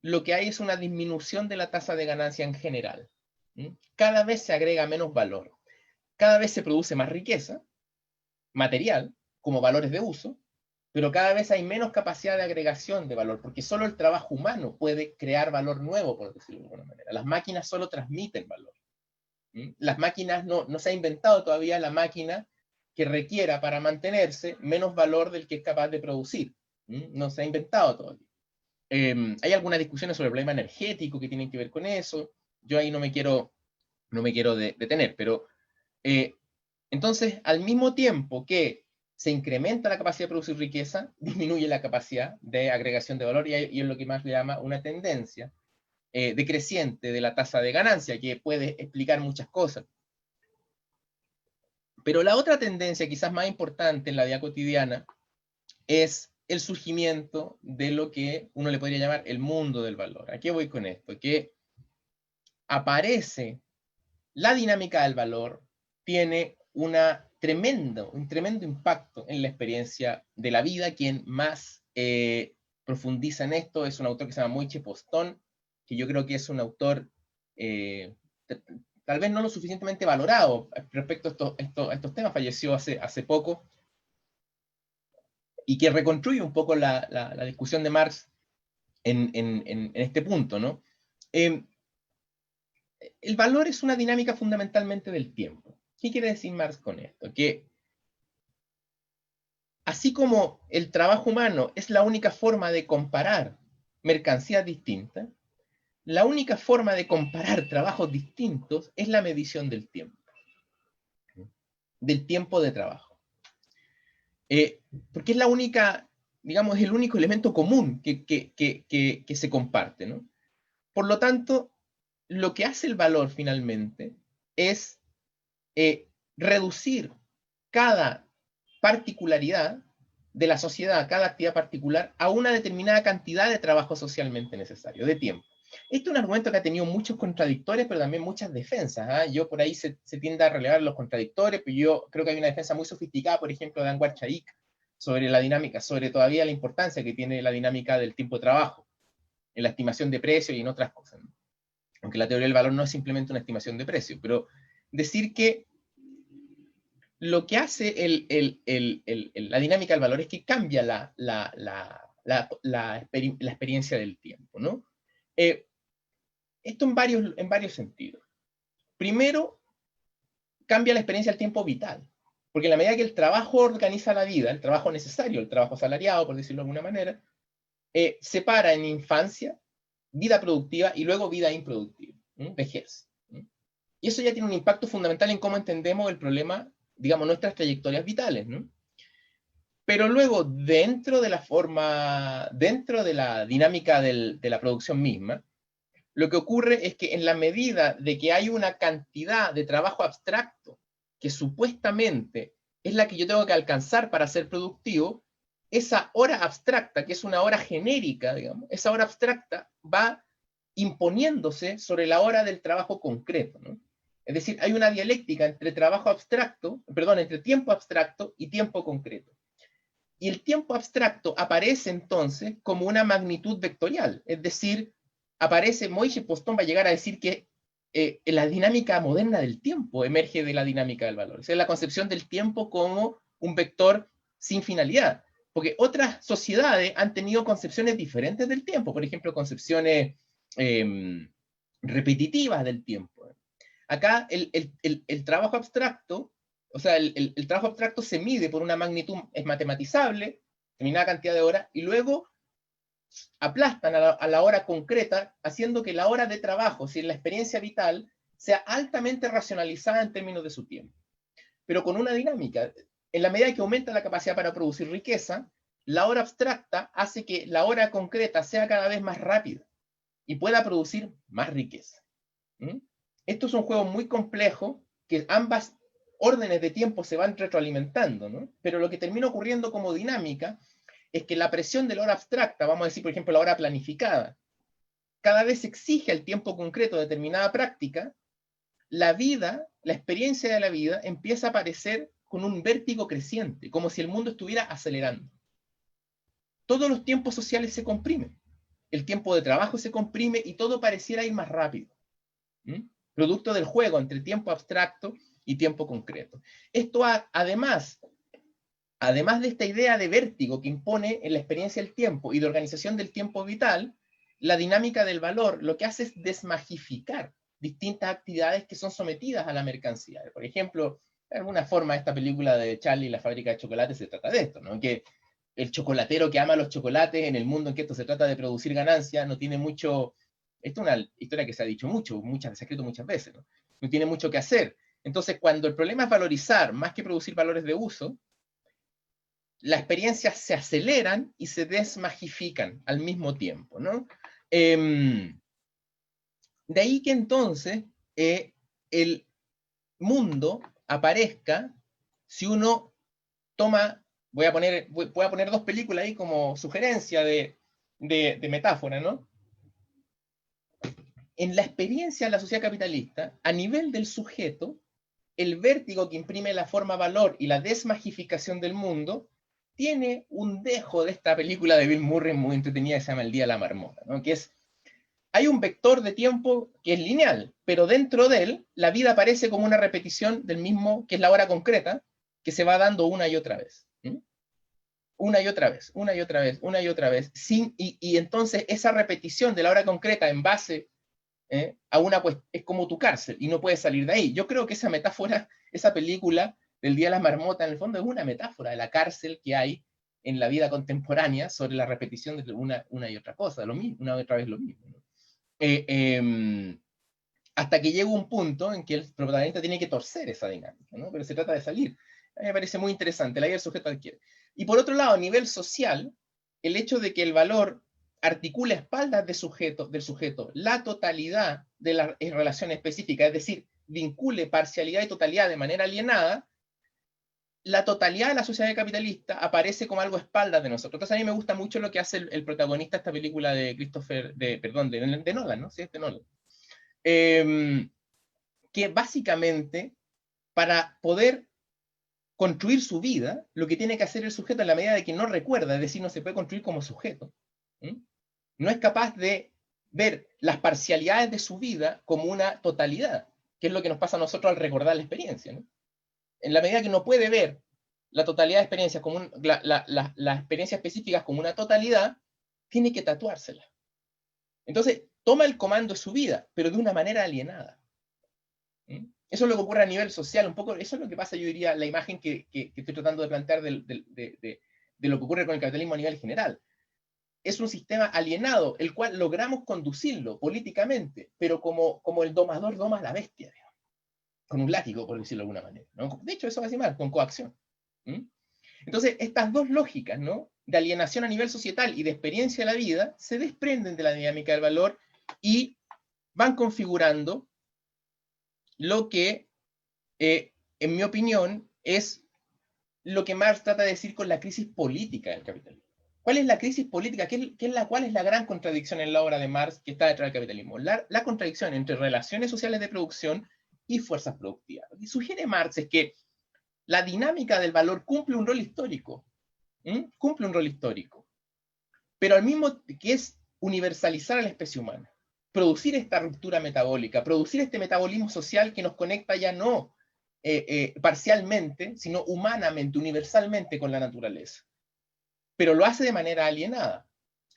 lo que hay es una disminución de la tasa de ganancia en general. Cada vez se agrega menos valor, cada vez se produce más riqueza material, como valores de uso, pero cada vez hay menos capacidad de agregación de valor, porque solo el trabajo humano puede crear valor nuevo, por decirlo de alguna manera. Las máquinas solo transmiten valor. Las máquinas, no se ha inventado todavía la máquina que requiera para mantenerse menos valor del que es capaz de producir. No se ha inventado todavía. Hay algunas discusiones sobre el problema energético que tienen que ver con eso. Yo ahí no me quiero detener, pero entonces, al mismo tiempo que se incrementa la capacidad de producir riqueza, disminuye la capacidad de agregación de valor y es lo que más le llama una tendencia decreciente de la tasa de ganancia, que puede explicar muchas cosas. Pero la otra tendencia, quizás más importante en la vida cotidiana, es el surgimiento de lo que uno le podría llamar el mundo del valor. ¿A qué voy con esto? Que aparece la dinámica del valor, tiene un tremendo impacto en la experiencia de la vida. Quien más profundiza en esto es un autor que se llama Moishe Postón, que yo creo que es un autor tal vez no lo suficientemente valorado respecto a estos temas. Falleció hace poco, y que reconstruye un poco la discusión de Marx en este punto, ¿no? El valor es una dinámica fundamentalmente del tiempo. ¿Qué quiere decir Marx con esto? Que así como el trabajo humano es la única forma de comparar mercancías distintas, la única forma de comparar trabajos distintos es la medición del tiempo de trabajo. Porque es la única, digamos, es el único elemento común que se comparte, ¿no? Por lo tanto, lo que hace el valor finalmente es reducir cada particularidad de la sociedad, cada actividad particular, a una determinada cantidad de trabajo socialmente necesario, de tiempo. Este es un argumento que ha tenido muchos contradictores, pero también muchas defensas. Yo por ahí se tiende a relevar los contradictores, pero yo creo que hay una defensa muy sofisticada, por ejemplo, de Anwar Shaikh, sobre la dinámica, sobre todavía la importancia que tiene la dinámica del tiempo de trabajo, en la estimación de precios y en otras cosas, ¿no? Aunque la teoría del valor no es simplemente una estimación de precios, pero decir que lo que hace la dinámica del valor es que cambia la experiencia del tiempo, ¿no? Esto en varios sentidos. Primero, cambia la experiencia del tiempo vital, porque en la medida que el trabajo organiza la vida, el trabajo necesario, el trabajo asalariado, por decirlo de alguna manera, separa en infancia, vida productiva y luego vida improductiva, vejez. Y eso ya tiene un impacto fundamental en cómo entendemos el problema, digamos, nuestras trayectorias vitales, ¿no? Pero luego, dentro de la dinámica de la producción misma, lo que ocurre es que en la medida de que hay una cantidad de trabajo abstracto que supuestamente es la que yo tengo que alcanzar para ser productivo, esa hora abstracta, que es una hora genérica, digamos, esa hora abstracta va imponiéndose sobre la hora del trabajo concreto, ¿no? Es decir, hay una dialéctica entre entre tiempo abstracto y tiempo concreto. Y el tiempo abstracto aparece entonces como una magnitud vectorial, es decir, Moishe Postón va a llegar a decir que la dinámica moderna del tiempo emerge de la dinámica del valor. Esa es la concepción del tiempo como un vector sin finalidad. Porque otras sociedades han tenido concepciones diferentes del tiempo, por ejemplo, concepciones repetitivas del tiempo. Acá el trabajo abstracto, o sea, el trabajo abstracto se mide por una magnitud, es matematizable, determinada cantidad de horas, y luego aplastan a la hora concreta, haciendo que la hora de trabajo, si la experiencia vital, sea altamente racionalizada en términos de su tiempo. Pero con una dinámica, en la medida que aumenta la capacidad para producir riqueza, la hora abstracta hace que la hora concreta sea cada vez más rápida y pueda producir más riqueza. Esto es un juego muy complejo, que ambas órdenes de tiempo se van retroalimentando, ¿no? Pero lo que termina ocurriendo como dinámica es que la presión de la hora abstracta, vamos a decir, por ejemplo, la hora planificada, cada vez exige al tiempo concreto determinada práctica. La vida, la experiencia de la vida, empieza a aparecer con un vértigo creciente, como si el mundo estuviera acelerando. Todos los tiempos sociales se comprimen. El tiempo de trabajo se comprime y todo pareciera ir más rápido. Producto del juego entre tiempo abstracto y tiempo concreto. Esto además de esta idea de vértigo que impone en la experiencia del tiempo y de organización del tiempo vital, la dinámica del valor lo que hace es desmagificar distintas actividades que son sometidas a la mercancía. Por ejemplo, de alguna forma esta película de Charlie y la fábrica de chocolate se trata de esto, ¿no? Que el chocolatero que ama los chocolates en el mundo en que esto se trata de producir ganancia no tiene mucho... Esto es una historia que se ha dicho mucho, se ha escrito muchas veces, ¿no? No tiene mucho que hacer. Entonces, cuando el problema es valorizar más que producir valores de uso, las experiencias se aceleran y se desmagifican al mismo tiempo, ¿no? De ahí que entonces el mundo aparezca, si uno toma, voy a poner dos películas ahí como sugerencia de metáfora, ¿no? En la experiencia de la sociedad capitalista, a nivel del sujeto, el vértigo que imprime la forma valor y la desmagificación del mundo tiene un dejo de esta película de Bill Murray muy entretenida que se llama El Día de la Marmota, ¿no? Que es, hay un vector de tiempo que es lineal, pero dentro de él la vida aparece como una repetición del mismo, que es la hora concreta, que se va dando una y otra vez. Una y otra vez, una y otra vez, una y otra vez. Y entonces esa repetición de la hora concreta en base a una, pues, es como tu cárcel y no puedes salir de ahí. Yo creo que esa metáfora, esa película del Día de la Marmota, en el fondo es una metáfora de la cárcel que hay en la vida contemporánea sobre la repetición de una y otra cosa, lo mismo, una y otra vez lo mismo, ¿no? Hasta que llega un punto en que el protagonista tiene que torcer esa dinámica, ¿no? Pero se trata de salir. A mí me parece muy interesante, la idea del sujeto adquiere. Y por otro lado, a nivel social, el hecho de que el valor articula a espaldas del sujeto la totalidad de la relación específica, es decir, vincule parcialidad y totalidad de manera alienada, la totalidad de la sociedad capitalista aparece como algo a espaldas de nosotros. Entonces a mí me gusta mucho lo que hace el protagonista de esta película de de Nolan, ¿no? Sí, es de Nolan. Que básicamente, para poder construir su vida, lo que tiene que hacer el sujeto en la medida de que no recuerda, es decir, no se puede construir como sujeto, no es capaz de ver las parcialidades de su vida como una totalidad, que es lo que nos pasa a nosotros al recordar la experiencia, ¿no? En la medida que no puede ver la totalidad de experiencias como las experiencias específicas como una totalidad, tiene que tatuársela. Entonces, toma el comando de su vida, pero de una manera alienada. Eso es lo que ocurre a nivel social, un poco, eso es lo que pasa, yo diría, la imagen que estoy tratando de plantear de lo que ocurre con el capitalismo a nivel general. Es un sistema alienado, el cual logramos conducirlo políticamente, pero como el domador doma a la bestia, digamos, con un látigo, por decirlo de alguna manera, ¿no? De hecho, eso va a mal, con coacción. Entonces, estas dos lógicas, ¿no?, de alienación a nivel societal y de experiencia de la vida, se desprenden de la dinámica del valor y van configurando lo que, en mi opinión, es lo que Marx trata de decir con la crisis política del capitalismo. ¿Cuál es la crisis política? ¿Cuál es la gran contradicción en la obra de Marx que está detrás del capitalismo? La contradicción entre relaciones sociales de producción y fuerzas productivas. Lo que sugiere Marx es que la dinámica del valor cumple un rol histórico, cumple un rol histórico, pero al mismo que es universalizar a la especie humana, producir esta ruptura metabólica, producir este metabolismo social que nos conecta ya no parcialmente, sino humanamente, universalmente con la naturaleza. Pero lo hace de manera alienada.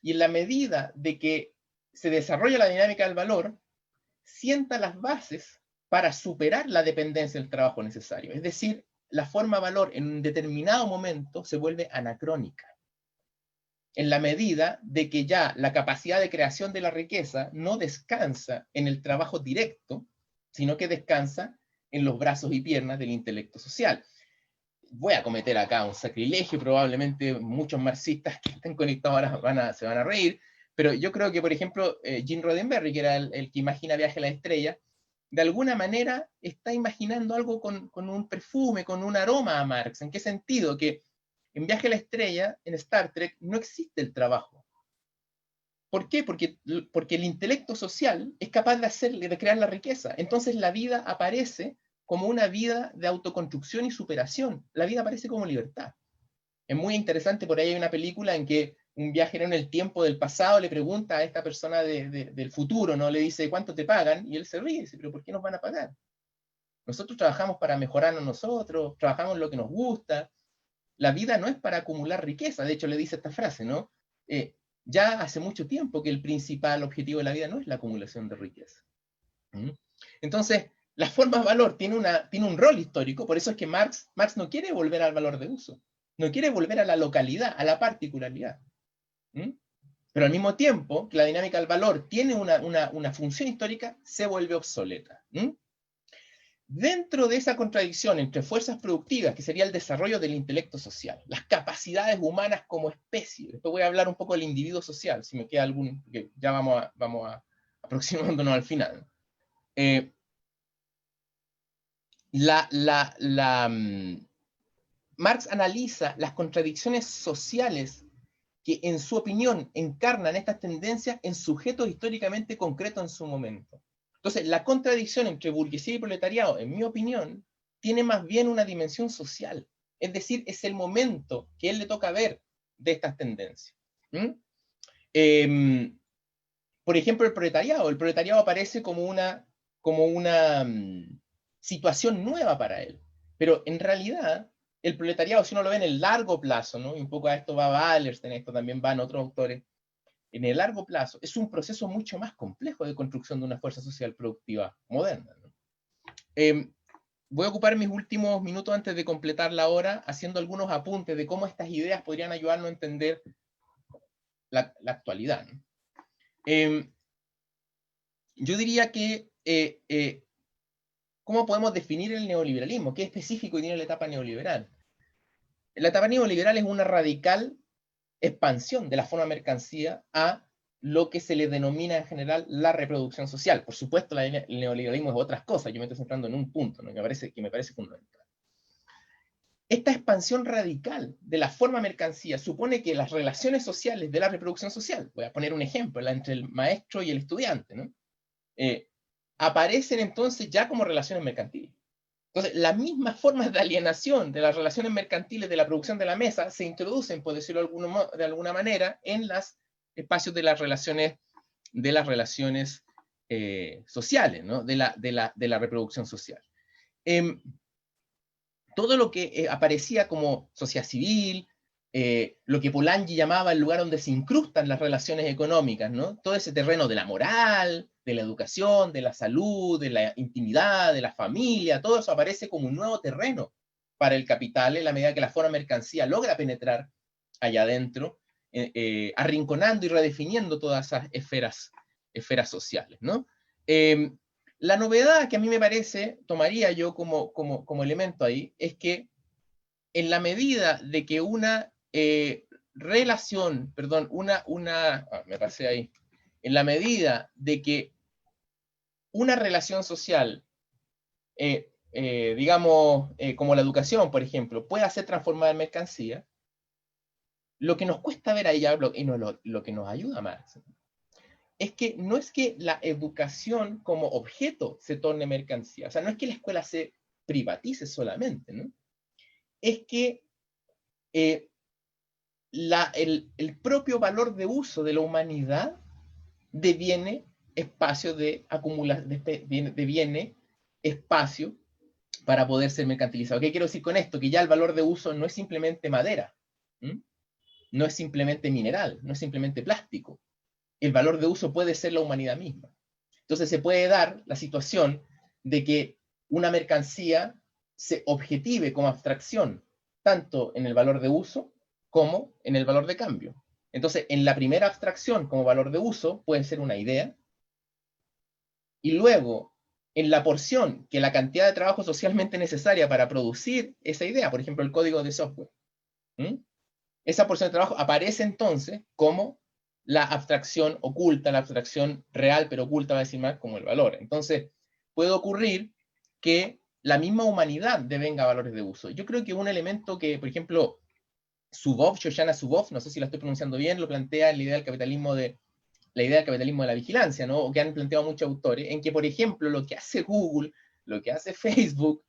Y en la medida de que se desarrolla la dinámica del valor, sienta las bases para superar la dependencia del trabajo necesario. Es decir, la forma valor en un determinado momento se vuelve anacrónica. En la medida de que ya la capacidad de creación de la riqueza no descansa en el trabajo directo, sino que descansa en los brazos y piernas del intelecto social. voy a cometer acá un sacrilegio, probablemente muchos marxistas que estén conectados ahora se van a reír, pero yo creo que, por ejemplo, Gene Roddenberry, que era el que imagina Viaje a la Estrella, de alguna manera está imaginando algo con un perfume, con un aroma a Marx. ¿En qué sentido? Que en Viaje a la Estrella, en Star Trek, no existe el trabajo. ¿Por qué? Porque el intelecto social es capaz de crear la riqueza. Entonces la vida aparece como una vida de autoconstrucción y superación. La vida aparece como libertad. Es muy interesante, por ahí hay una película en que un viajero en el tiempo del pasado le pregunta a esta persona del futuro, ¿no? Le dice, ¿cuánto te pagan? Y él se ríe y dice, ¿pero por qué nos van a pagar? Nosotros trabajamos para mejorarnos nosotros, trabajamos en lo que nos gusta. La vida no es para acumular riqueza. De hecho, le dice esta frase, ¿no? Ya hace mucho tiempo que el principal objetivo de la vida no es la acumulación de riqueza. ¿Mm? Entonces, la forma de valor tiene un rol histórico, por eso es que Marx no quiere volver al valor de uso, no quiere volver a la localidad, a la particularidad. ¿Mm? Pero al mismo tiempo que la dinámica del valor tiene una función histórica, se vuelve obsoleta. ¿Mm? Dentro de esa contradicción entre fuerzas productivas, que sería el desarrollo del intelecto social, las capacidades humanas como especie, después voy a hablar un poco del individuo social, si me queda algún, porque ya vamos a aproximándonos al final. Marx analiza las contradicciones sociales que, en su opinión, encarnan estas tendencias en sujetos históricamente concretos en su momento. Entonces, la contradicción entre burguesía y proletariado, en mi opinión, tiene más bien una dimensión social. Es decir, es el momento que él le toca ver de estas tendencias. Por ejemplo, el proletariado aparece como una situación nueva para él. Pero en realidad, el proletariado, si uno lo ve en el largo plazo, ¿no? Y un poco a esto va Wallerstein, esto también van otros autores, en el largo plazo, es un proceso mucho más complejo de construcción de una fuerza social productiva moderna, ¿no? Voy a ocupar mis últimos minutos antes de completar la hora haciendo algunos apuntes de cómo estas ideas podrían ayudarnos a entender la actualidad, ¿no? Yo diría que ¿cómo podemos definir el neoliberalismo? ¿Qué específico tiene la etapa neoliberal? La etapa neoliberal es una radical expansión de la forma mercancía a lo que se le denomina en general la reproducción social. Por supuesto, el neoliberalismo es otras cosas, yo me estoy centrando en un punto, ¿no? que me parece fundamental. Esta expansión radical de la forma mercancía supone que las relaciones sociales de la reproducción social, voy a poner un ejemplo, la entre el maestro y el estudiante, ¿no? Aparecen entonces ya como relaciones mercantiles. Entonces, las mismas formas de alienación de las relaciones mercantiles de la producción de la mesa se introducen, por decirlo de alguna manera, en los espacios de las relaciones sociales, ¿no? de la reproducción social. Todo lo que aparecía como sociedad civil, lo que Polanyi llamaba el lugar donde se incrustan las relaciones económicas, ¿no? Todo ese terreno de la moral, de la educación, de la salud, de la intimidad, de la familia, todo eso aparece como un nuevo terreno para el capital en la medida que la forma mercancía logra penetrar allá adentro, arrinconando y redefiniendo todas esas esferas sociales, ¿no? La novedad que a mí me parece, tomaría yo como elemento ahí, es que en la medida de que me pasé ahí, en la medida de que una relación social, digamos, como la educación, por ejemplo, pueda ser transformada en mercancía, lo que nos cuesta ver ahí, y lo que nos ayuda más, es que no es que la educación como objeto se torne mercancía, o sea, no es que la escuela se privatice solamente, ¿no? Es que el propio valor de uso de la humanidad deviene espacio de acumulación, deviene espacio para poder ser mercantilizado. ¿Qué quiero decir con esto? Que ya el valor de uso no es simplemente madera, no es simplemente mineral, no es simplemente plástico. El valor de uso puede ser la humanidad misma. Entonces se puede dar la situación de que una mercancía se objetive como abstracción, tanto en el valor de uso como en el valor de cambio. Entonces, en la primera abstracción como valor de uso puede ser una idea, y luego en la porción que la cantidad de trabajo socialmente necesaria para producir esa idea, por ejemplo, el código de software. Esa porción de trabajo aparece entonces como la abstracción oculta, la abstracción real, pero oculta, va a decir más, como el valor. Entonces, puede ocurrir que la misma humanidad devenga valores de uso. Yo creo que un elemento que, por ejemplo, Shoshana Zuboff, no sé si la estoy pronunciando bien, lo plantea en la idea del capitalismo de la vigilancia, ¿no? O que han planteado muchos autores, en que, por ejemplo, lo que hace Google, lo que hace Facebook,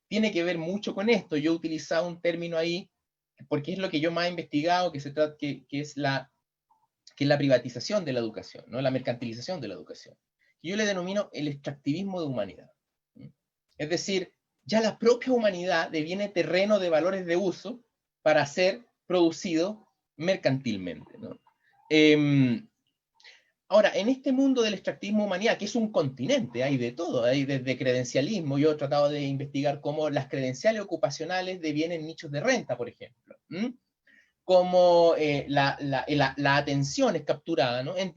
tiene que ver mucho con esto. Yo he utilizado un término ahí, porque es lo que yo más he investigado, que es la privatización de la educación, ¿no? La mercantilización de la educación. Yo le denomino el extractivismo de humanidad. Es decir, ya la propia humanidad deviene terreno de valores de uso para ser producido mercantilmente, ¿no? Ahora, en este mundo del extractivismo humanidad, que es un continente, hay de todo, hay desde credencialismo. Yo he tratado de investigar cómo las credenciales ocupacionales devienen nichos de renta, por ejemplo. Cómo la atención es capturada, ¿no? En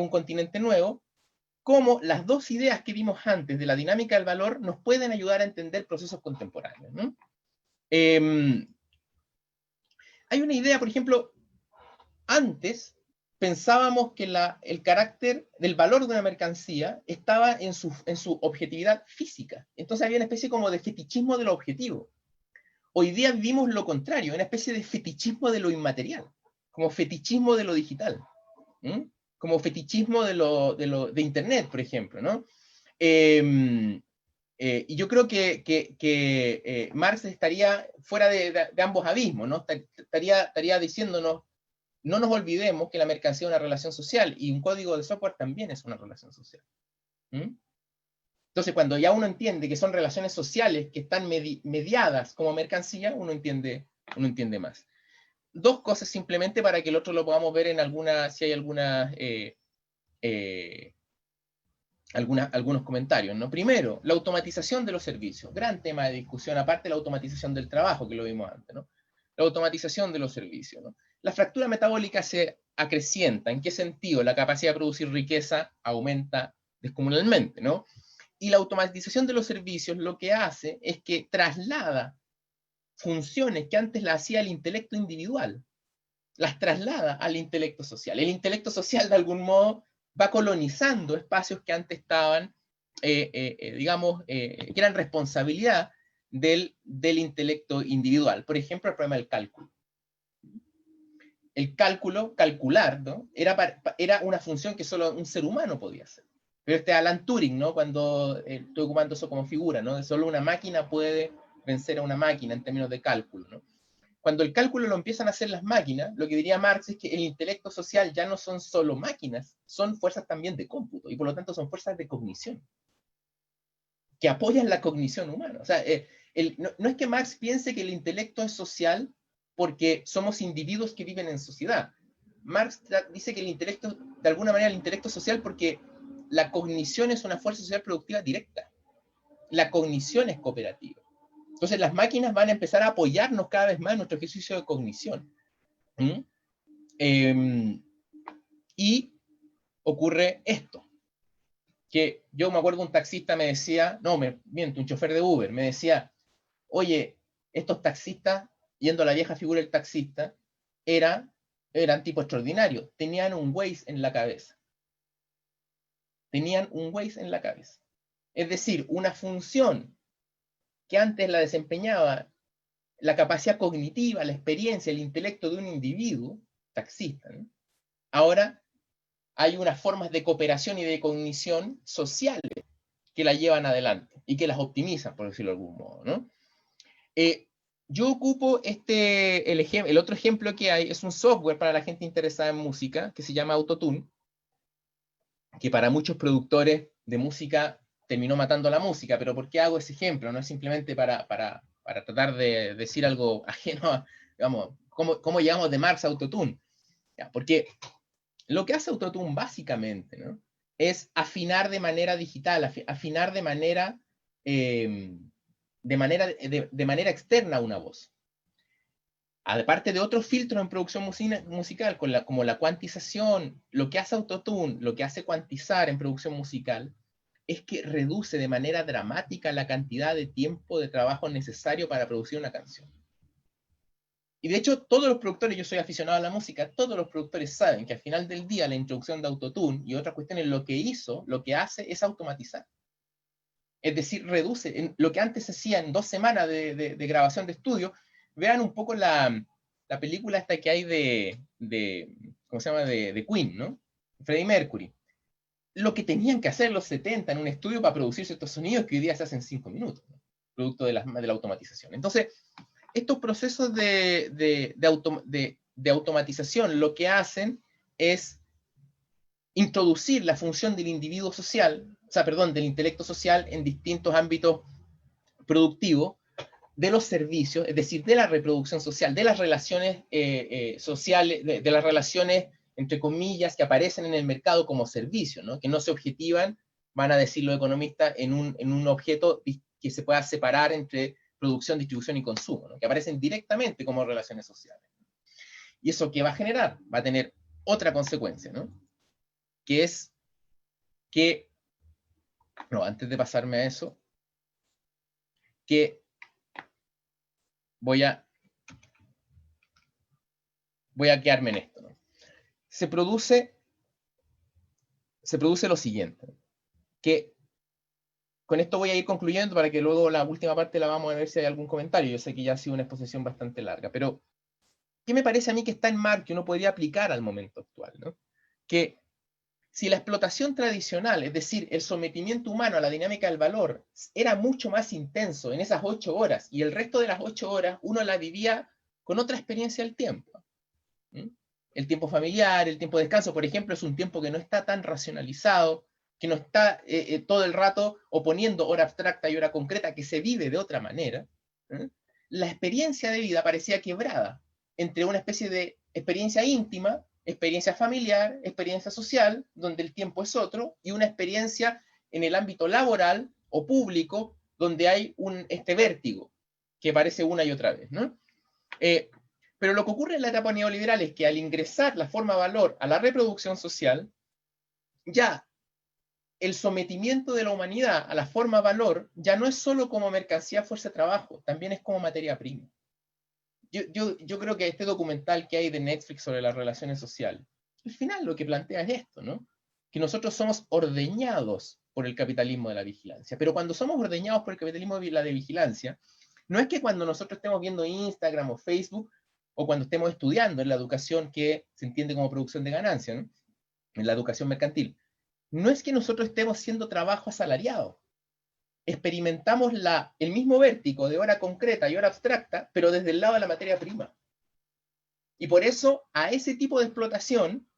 un continente nuevo, cómo las dos ideas que vimos antes de la dinámica del valor nos pueden ayudar a entender procesos contemporáneos, ¿no? Hay una idea, por ejemplo, antes pensábamos que el carácter del valor de una mercancía estaba en su objetividad física. Entonces había una especie como de fetichismo de lo objetivo. Hoy día vivimos lo contrario, una especie de fetichismo de lo inmaterial, como fetichismo de lo digital, como fetichismo de Internet, por ejemplo, ¿no? Y yo creo que Marx estaría fuera de ambos abismos, ¿no? Estaría diciéndonos, no nos olvidemos que la mercancía es una relación social, y un código de software también es una relación social. Entonces, cuando ya uno entiende que son relaciones sociales que están mediadas como mercancía, uno entiende más. Dos cosas simplemente para que el otro lo podamos ver en si hay algunos comentarios, ¿no? Primero, la automatización de los servicios. Gran tema de discusión, aparte de la automatización del trabajo, que lo vimos antes, ¿no? La automatización de los servicios, ¿no? La fractura metabólica se acrecienta. ¿En qué sentido? La capacidad de producir riqueza aumenta descomunalmente, ¿no? Y la automatización de los servicios lo que hace es que traslada funciones que antes las hacía el intelecto individual, las traslada al intelecto social. El intelecto social, de algún modo, va colonizando espacios que antes estaban, que eran responsabilidad del intelecto individual. Por ejemplo, el problema del cálculo. El cálculo, calcular, ¿no? Era una función que solo un ser humano podía hacer. Pero Alan Turing, ¿no? Cuando estoy ocupando eso como figura, ¿no? Solo una máquina puede vencer a una máquina en términos de cálculo, ¿no? Cuando el cálculo lo empiezan a hacer las máquinas, lo que diría Marx es que el intelecto social ya no son solo máquinas, son fuerzas también de cómputo, y por lo tanto son fuerzas de cognición, que apoyan la cognición humana. O sea, no es que Marx piense que el intelecto es social porque somos individuos que viven en sociedad. Marx dice que el intelecto, de alguna manera, el intelecto social porque la cognición es una fuerza social productiva directa. La cognición es cooperativa. Entonces las máquinas van a empezar a apoyarnos cada vez más en nuestro ejercicio de cognición. Y ocurre esto, que yo me acuerdo un taxista me decía, un chofer de Uber, me decía, oye, estos taxistas, yendo a la vieja figura del taxista, eran tipo extraordinario, tenían un Waze en la cabeza. Es decir, una función que antes la desempeñaba la capacidad cognitiva, la experiencia, el intelecto de un individuo, taxista, ¿no? Ahora hay unas formas de cooperación y de cognición sociales que la llevan adelante y que las optimizan, por decirlo de algún modo, ¿no? Yo ocupo el otro ejemplo que hay es un software para la gente interesada en música que se llama Autotune, que para muchos productores de música terminó matando la música. Pero ¿por qué hago ese ejemplo? No es simplemente para tratar de decir algo ajeno a, digamos, cómo llegamos de Marx a Autotune. Porque lo que hace Autotune básicamente, ¿no?, es afinar de manera digital, afinar de manera externa una voz. Aparte de otros filtros en producción musical, como la cuantización, lo que hace Autotune, lo que hace cuantizar en producción musical, es que reduce de manera dramática la cantidad de tiempo de trabajo necesario para producir una canción. Y de hecho, todos los productores, yo soy aficionado a la música, todos los productores saben que al final del día la introducción de autotune y otras cuestiones, lo que hace es automatizar. Es decir, reduce lo que antes se hacía en 2 semanas de grabación de estudio. Vean un poco la película esta que hay ¿cómo se llama? De Queen, ¿no? Freddie Mercury. Lo que tenían que hacer en los 70 en un estudio para producir ciertos sonidos que hoy día se hacen en 5 minutos, ¿no? Producto de la automatización. Entonces, estos procesos de automatización lo que hacen es introducir la función del individuo social, del intelecto social en distintos ámbitos productivos, de los servicios, es decir, de la reproducción social, de las relaciones sociales, de las relaciones, entre comillas, que aparecen en el mercado como servicio, ¿no? Que no se objetivan, van a decir los economistas, en un objeto que se pueda separar entre producción, distribución y consumo, ¿no? Que aparecen directamente como relaciones sociales. ¿Y eso qué va a generar? Va a tener otra consecuencia, ¿no? Que es que, no, antes de pasarme a eso, que voy a quedarme en esto, ¿no? Se produce lo siguiente, que con esto voy a ir concluyendo para que luego la última parte la vamos a ver si hay algún comentario. Yo sé que ya ha sido una exposición bastante larga, pero ¿qué me parece a mí que está en marcha que uno podría aplicar al momento actual, ¿no? Que si la explotación tradicional, es decir, el sometimiento humano a la dinámica del valor, era mucho más intenso en esas 8 horas, y el resto de las 8 horas uno la vivía con otra experiencia del tiempo. El tiempo familiar, el tiempo de descanso, por ejemplo, es un tiempo que no está tan racionalizado, que no está todo el rato oponiendo hora abstracta y hora concreta, que se vive de otra manera. La experiencia de vida parecía quebrada entre una especie de experiencia íntima, experiencia familiar, experiencia social, donde el tiempo es otro, y una experiencia en el ámbito laboral o público, donde hay este vértigo que aparece una y otra vez, ¿no? Pero lo que ocurre en la etapa neoliberal es que al ingresar la forma valor a la reproducción social, ya el sometimiento de la humanidad a la forma valor ya no es solo como mercancía, fuerza de trabajo, también es como materia prima. Yo creo que este documental que hay de Netflix sobre las relaciones sociales, al final lo que plantea es esto, ¿no? Que nosotros somos ordeñados por el capitalismo de la vigilancia. Pero cuando somos ordeñados por el capitalismo de la vigilancia, no es que cuando nosotros estemos viendo Instagram o Facebook, o cuando estemos estudiando en la educación que se entiende como producción de ganancia, ¿no? En la educación mercantil, no es que nosotros estemos haciendo trabajo asalariado. Experimentamos el mismo vértigo de hora concreta y hora abstracta, pero desde el lado de la materia prima. Y por eso, a ese tipo de explotación,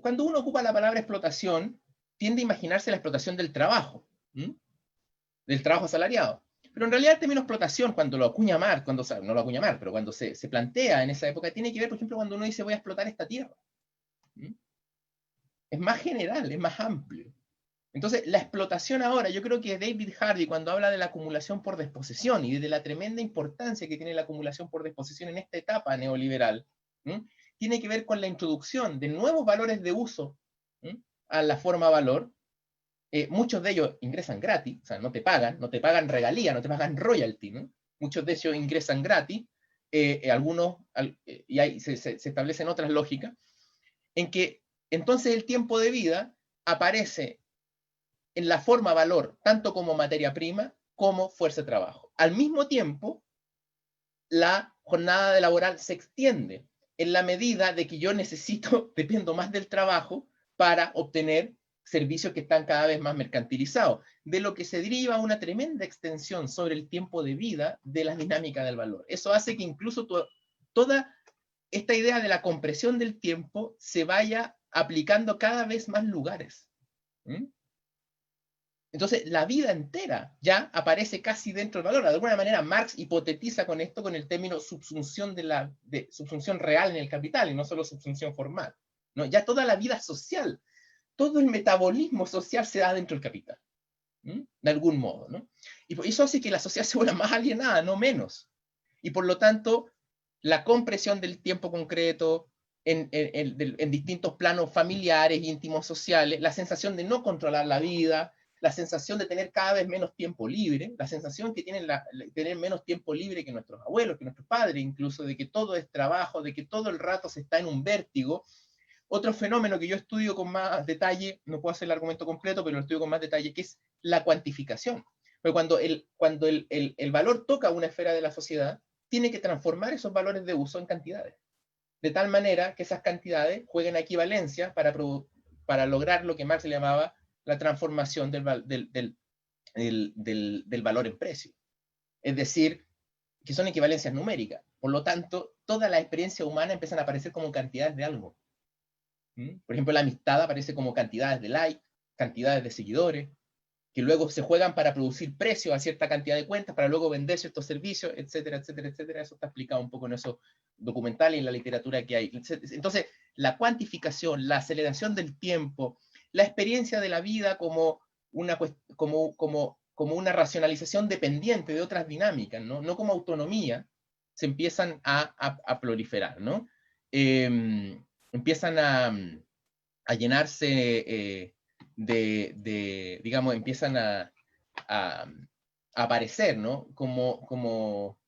cuando uno ocupa la palabra explotación, tiende a imaginarse la explotación del trabajo, del trabajo asalariado. Pero en realidad el término explotación, cuando lo acuña Marx, no lo acuña Marx, pero cuando se plantea en esa época, tiene que ver, por ejemplo, cuando uno dice voy a explotar esta tierra. Es más general, es más amplio. Entonces, la explotación ahora, yo creo que David Harvey, cuando habla de la acumulación por desposesión y de la tremenda importancia que tiene la acumulación por desposesión en esta etapa neoliberal, tiene que ver con la introducción de nuevos valores de uso a la forma valor. Muchos de ellos ingresan gratis, o sea, no te pagan regalía, no te pagan royalty, ¿no? Muchos de ellos ingresan gratis, algunos, y ahí se establecen otras lógicas, en que entonces el tiempo de vida aparece en la forma valor, tanto como materia prima, como fuerza de trabajo. Al mismo tiempo, la jornada laboral se extiende en la medida de que yo dependo más del trabajo para obtener servicios que están cada vez más mercantilizados, de lo que se deriva una tremenda extensión sobre el tiempo de vida de la dinámica del valor. Eso hace que incluso toda esta idea de la compresión del tiempo se vaya aplicando cada vez más lugares. Entonces, la vida entera ya aparece casi dentro del valor. De alguna manera, Marx hipotetiza con esto, con el término subsunción, subsunción real en el capital, y no solo subsunción formal, ¿no? Ya toda la vida social, todo el metabolismo social se da dentro del capital, de algún modo, ¿no? Y eso hace que la sociedad se vuelva más alienada, no menos. Y por lo tanto, la compresión del tiempo concreto en distintos planos familiares, íntimos, sociales, la sensación de no controlar la vida, la sensación de tener cada vez menos tiempo libre, la sensación que tienen tener menos tiempo libre que nuestros abuelos, que nuestros padres, incluso de que todo es trabajo, de que todo el rato se está en un vértigo. Otro fenómeno que yo estudio con más detalle, no puedo hacer el argumento completo, pero lo estudio con más detalle, que es la cuantificación. Pero cuando el valor toca una esfera de la sociedad, tiene que transformar esos valores de uso en cantidades. De tal manera que esas cantidades jueguen a equivalencia para lograr lo que Marx le llamaba la transformación del valor en precio. Es decir, que son equivalencias numéricas. Por lo tanto, toda la experiencia humana empiezan a aparecer como cantidades de algo. Por ejemplo, la amistad aparece como cantidades de likes, cantidades de seguidores, que luego se juegan para producir precios a cierta cantidad de cuentas, para luego vender ciertos servicios, etcétera, etcétera, etcétera. Eso está explicado un poco en esos documentales y en la literatura que hay. Entonces, la cuantificación, la aceleración del tiempo, la experiencia de la vida como una racionalización dependiente de otras dinámicas, no como autonomía, se empiezan a proliferar, ¿no? Empiezan a llenarse digamos, empiezan a aparecer, ¿no? Como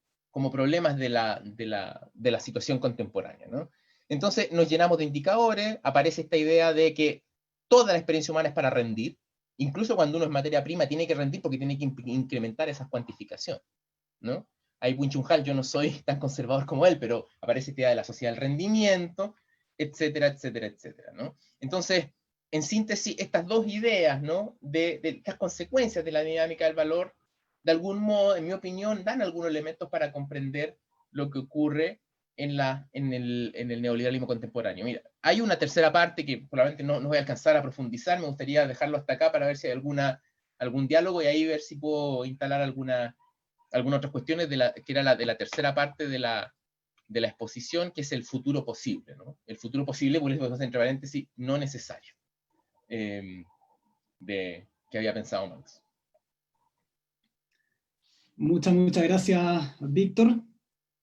problemas de la situación contemporánea, ¿no? Entonces nos llenamos de indicadores, aparece esta idea de que toda la experiencia humana es para rendir, incluso cuando uno es materia prima tiene que rendir porque tiene que incrementar esa cuantificación, ¿no? Ahí Wing-Chun Han, yo no soy tan conservador como él, pero aparece esta idea de la sociedad del rendimiento, etcétera, etcétera, etcétera, ¿no? Entonces, en síntesis, estas dos ideas, ¿no? de las consecuencias de la dinámica del valor, de algún modo, en mi opinión, dan algunos elementos para comprender lo que ocurre en el neoliberalismo contemporáneo. Mira, hay una tercera parte que probablemente no voy a alcanzar a profundizar, me gustaría dejarlo hasta acá para ver si hay algún diálogo y ahí ver si puedo instalar algunas otras cuestiones, que era de la tercera parte de la exposición, que es el futuro posible, ¿no? El futuro posible, por eso entre paréntesis, no necesario, que había pensado Marx. Muchas gracias, Víctor.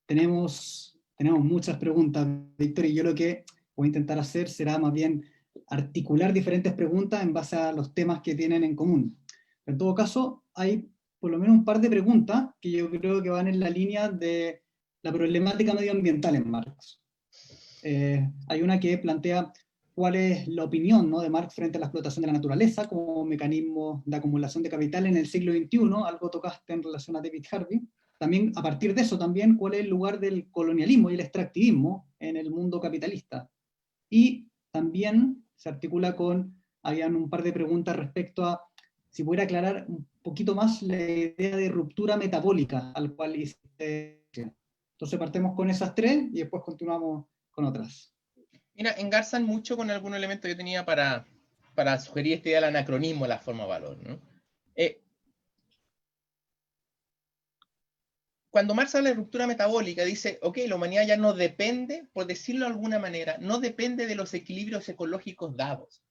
Tenemos muchas preguntas, Víctor, y yo lo que voy a intentar hacer será más bien articular diferentes preguntas en base a los temas que tienen en común. En todo caso, hay por lo menos un par de preguntas que yo creo que van en la línea de la problemática medioambiental en Marx. Hay una que plantea cuál es la opinión, ¿no?, de Marx frente a la explotación de la naturaleza como mecanismo de acumulación de capital en el siglo XXI, algo tocaste en relación a David Harvey. También, a partir de eso, también cuál es el lugar del colonialismo y el extractivismo en el mundo capitalista. Y también se articula habían un par de preguntas respecto a si pudiera aclarar un poquito más la idea de ruptura metabólica al cual hiciste. Entonces partemos con esas tres y después continuamos con otras. Mira, engarzan mucho con algún elemento que yo tenía para sugerir esta idea del anacronismo de la forma-valor, ¿no? Cuando Marx habla de ruptura metabólica, dice, ok, la humanidad ya no depende, por decirlo de alguna manera, no depende de los equilibrios ecológicos dados.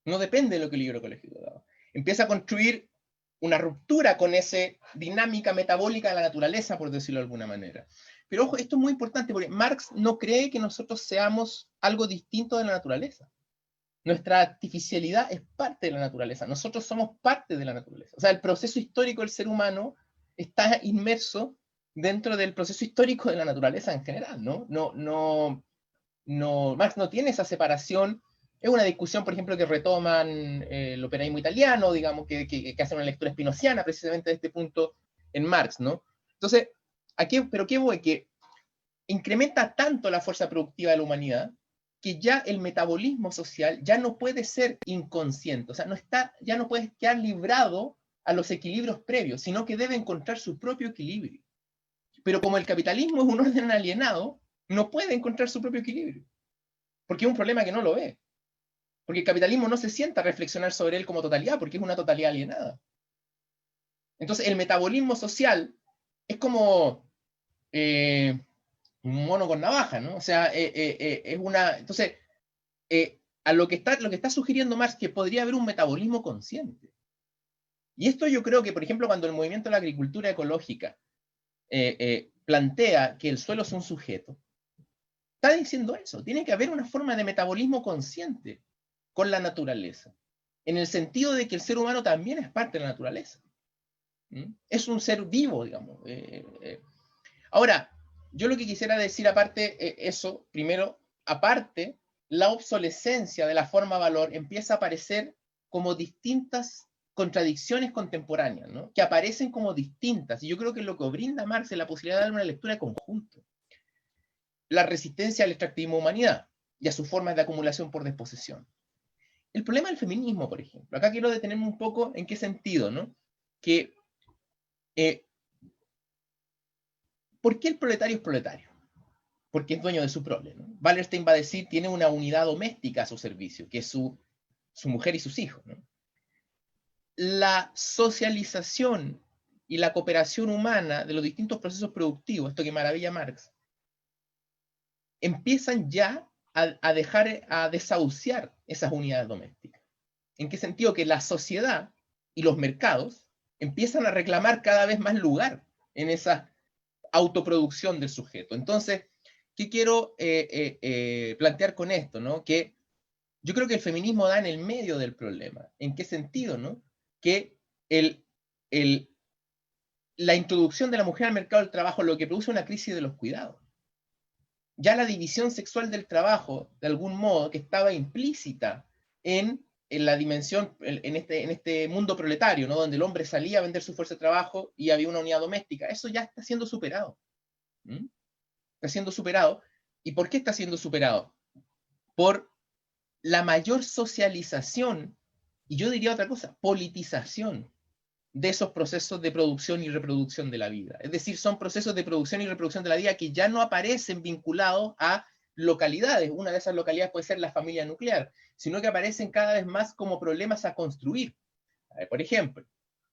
No depende de los equilibrios ecológicos dados. Empieza a construir una ruptura con esa dinámica metabólica de la naturaleza, por decirlo de alguna manera. Pero ojo, esto es muy importante porque Marx no cree que nosotros seamos algo distinto de la naturaleza. Nuestra artificialidad es parte de la naturaleza. Nosotros somos parte de la naturaleza. O sea, el proceso histórico del ser humano está inmerso dentro del proceso histórico de la naturaleza en general, ¿no? Marx no tiene esa separación. Es una discusión, por ejemplo, que retoman el operaísmo italiano, digamos, que hacen una lectura spinoziana precisamente de este punto en Marx, ¿no? Entonces, ¿pero qué voy? Que incrementa tanto la fuerza productiva de la humanidad que ya el metabolismo social ya no puede ser inconsciente, o sea, ya no puede quedar librado a los equilibrios previos, sino que debe encontrar su propio equilibrio. Pero como el capitalismo es un orden alienado, no puede encontrar su propio equilibrio, porque es un problema que no lo ve. Porque el capitalismo no se sienta a reflexionar sobre él como totalidad, porque es una totalidad alienada. Entonces, el metabolismo social es como un mono con navaja, ¿no? O sea, es una... Entonces, a lo que está sugiriendo Marx que podría haber un metabolismo consciente. Y esto yo creo que, por ejemplo, cuando el movimiento de la agricultura ecológica plantea que el suelo es un sujeto, está diciendo eso. Tiene que haber una forma de metabolismo consciente con la naturaleza. en el sentido de que el ser humano también es parte de la naturaleza. Es un ser vivo, digamos. Ahora, yo lo que quisiera decir aparte, eso, primero, aparte, la obsolescencia de la forma valor empieza a aparecer como distintas contradicciones contemporáneas, ¿no? Que aparecen como distintas, y yo creo que lo que brinda Marx es la posibilidad de dar una lectura de conjunto. La resistencia al extractivismo de humanidad y a sus formas de acumulación por desposesión. El problema del feminismo, por ejemplo, acá quiero detenerme un poco en qué sentido, ¿no? Que, ¿por qué el proletario es proletario? Porque es dueño de su prole, ¿no? Wallerstein va a decir, tiene una unidad doméstica a su servicio, que es su mujer y sus hijos, ¿no? La socialización y la cooperación humana de los distintos procesos productivos, esto que maravilla Marx, empiezan ya a desahuciar esas unidades domésticas. ¿En qué sentido? Que la sociedad y los mercados empiezan a reclamar cada vez más lugar en esa autoproducción del sujeto. Entonces, ¿qué quiero plantear con esto? ¿No? Que yo creo que el feminismo da en el medio del problema. ¿En qué sentido? ¿No? Que la introducción de la mujer al mercado del trabajo lo que produce una crisis de los cuidados. Ya la división sexual del trabajo, de algún modo, que estaba implícita en la dimensión, en este mundo proletario, ¿no? Donde el hombre salía a vender su fuerza de trabajo y había una unidad doméstica, eso ya está siendo superado. Está siendo superado. ¿Y por qué está siendo superado? Por la mayor socialización, y yo diría otra cosa, politización de esos procesos de producción y reproducción de la vida. Es decir, son procesos de producción y reproducción de la vida que ya no aparecen vinculados a localidades. Una de esas localidades puede ser la familia nuclear, sino que aparecen cada vez más como problemas a construir. Por ejemplo,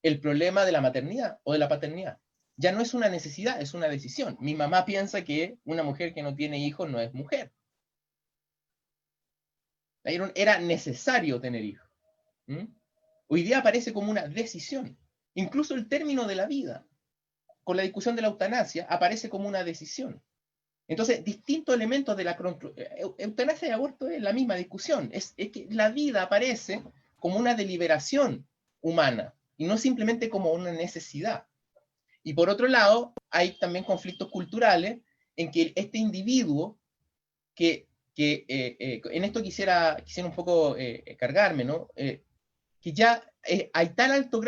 el problema de la maternidad o de la paternidad. Ya no es una necesidad, es una decisión. Mi mamá piensa que una mujer que no tiene hijos no es mujer. Era necesario tener hijos. Hoy día aparece como una decisión. Incluso el término de la vida, con la discusión de la eutanasia, aparece como una decisión. Entonces, distintos elementos de la eutanasia y aborto es la misma discusión. Es que la vida aparece como una deliberación humana y no simplemente como una necesidad. Y por otro lado, hay también conflictos culturales en que este individuo que en esto quisiera un poco cargarme, ¿no? Que ya hay tal alto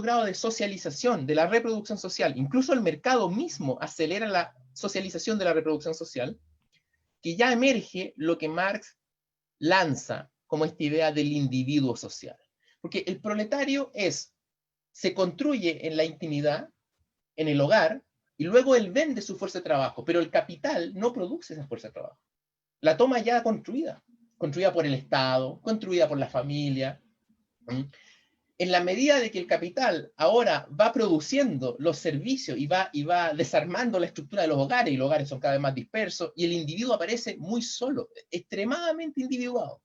grado de socialización, de la reproducción social, incluso el mercado mismo acelera la socialización de la reproducción social, que ya emerge lo que Marx lanza como esta idea del individuo social. Porque el proletario se construye en la intimidad, en el hogar, y luego él vende su fuerza de trabajo, pero el capital no produce esa fuerza de trabajo. La toma ya construida por el Estado, construida por la familia. En la medida de que el capital ahora va produciendo los servicios y va desarmando la estructura de los hogares, y los hogares son cada vez más dispersos, y el individuo aparece muy solo, extremadamente individuado.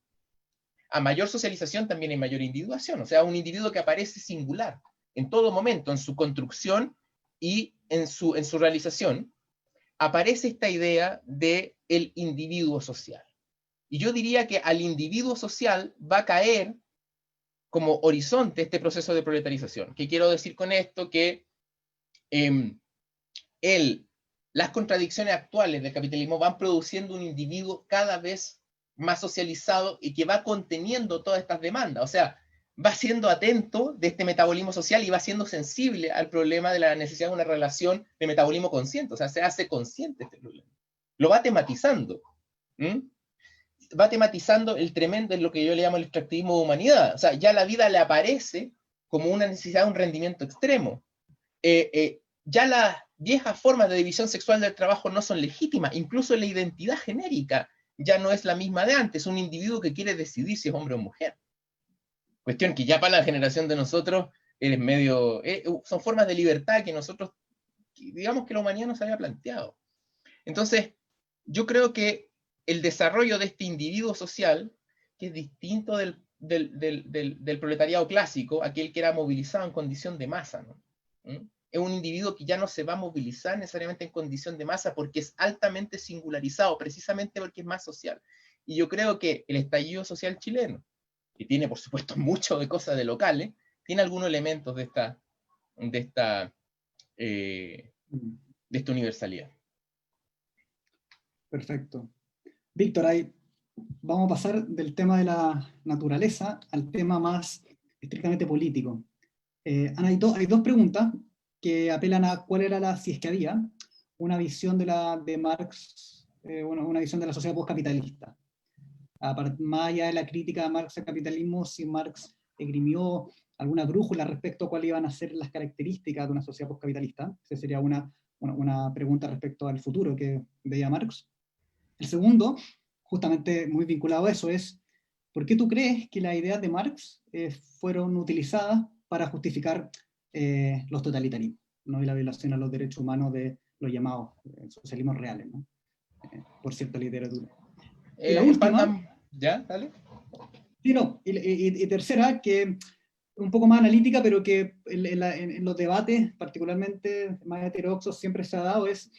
A mayor socialización también hay mayor individuación, o sea, un individuo que aparece singular en todo momento, en su construcción y en su realización, aparece esta idea del individuo social. Y yo diría que al individuo social va a caer como horizonte este proceso de proletarización. ¿Qué quiero decir con esto? Que las contradicciones actuales del capitalismo van produciendo un individuo cada vez más socializado y que va conteniendo todas estas demandas. O sea, va siendo atento de este metabolismo social y va siendo sensible al problema de la necesidad de una relación de metabolismo consciente. O sea, se hace consciente este problema. Lo va tematizando. Va tematizando el tremendo, es lo que yo le llamo el extractivismo de humanidad. O sea, ya la vida le aparece como una necesidad de un rendimiento extremo. Ya las viejas formas de división sexual del trabajo no son legítimas. Incluso la identidad genérica ya no es la misma de antes. Un individuo que quiere decidir si es hombre o mujer. Cuestión que ya para la generación de nosotros eres medio... son formas de libertad que nosotros, digamos que la humanidad no se había planteado. Entonces, yo creo que el desarrollo de este individuo social, que es distinto del proletariado clásico, aquel que era movilizado en condición de masa, ¿no? Es un individuo que ya no se va a movilizar necesariamente en condición de masa porque es altamente singularizado, precisamente porque es más social. Y yo creo que el estallido social chileno, que tiene por supuesto mucho de cosas de locales, tiene algunos elementos de esta universalidad. Perfecto. Víctor, ahí vamos a pasar del tema de la naturaleza al tema más estrictamente político. Ana, hay dos preguntas que apelan a cuál era si es que había, una visión de Marx, una visión de la sociedad postcapitalista. Más allá de la crítica de Marx al capitalismo, si Marx esgrimió alguna brújula respecto a cuáles iban a ser las características de una sociedad postcapitalista. Esa sería una pregunta respecto al futuro que veía Marx. El segundo, justamente muy vinculado a eso, es ¿por qué tú crees que las ideas de Marx fueron utilizadas para justificar los totalitarismos, ¿no? Y la violación a los derechos humanos de los llamados socialismos reales, ¿no? Por cierta literatura. Y la última... ¿Ya? Dale. Sí, no. Y tercera, que un poco más analítica, pero que en los debates, particularmente más heterodoxos, siempre se ha dado, ¿es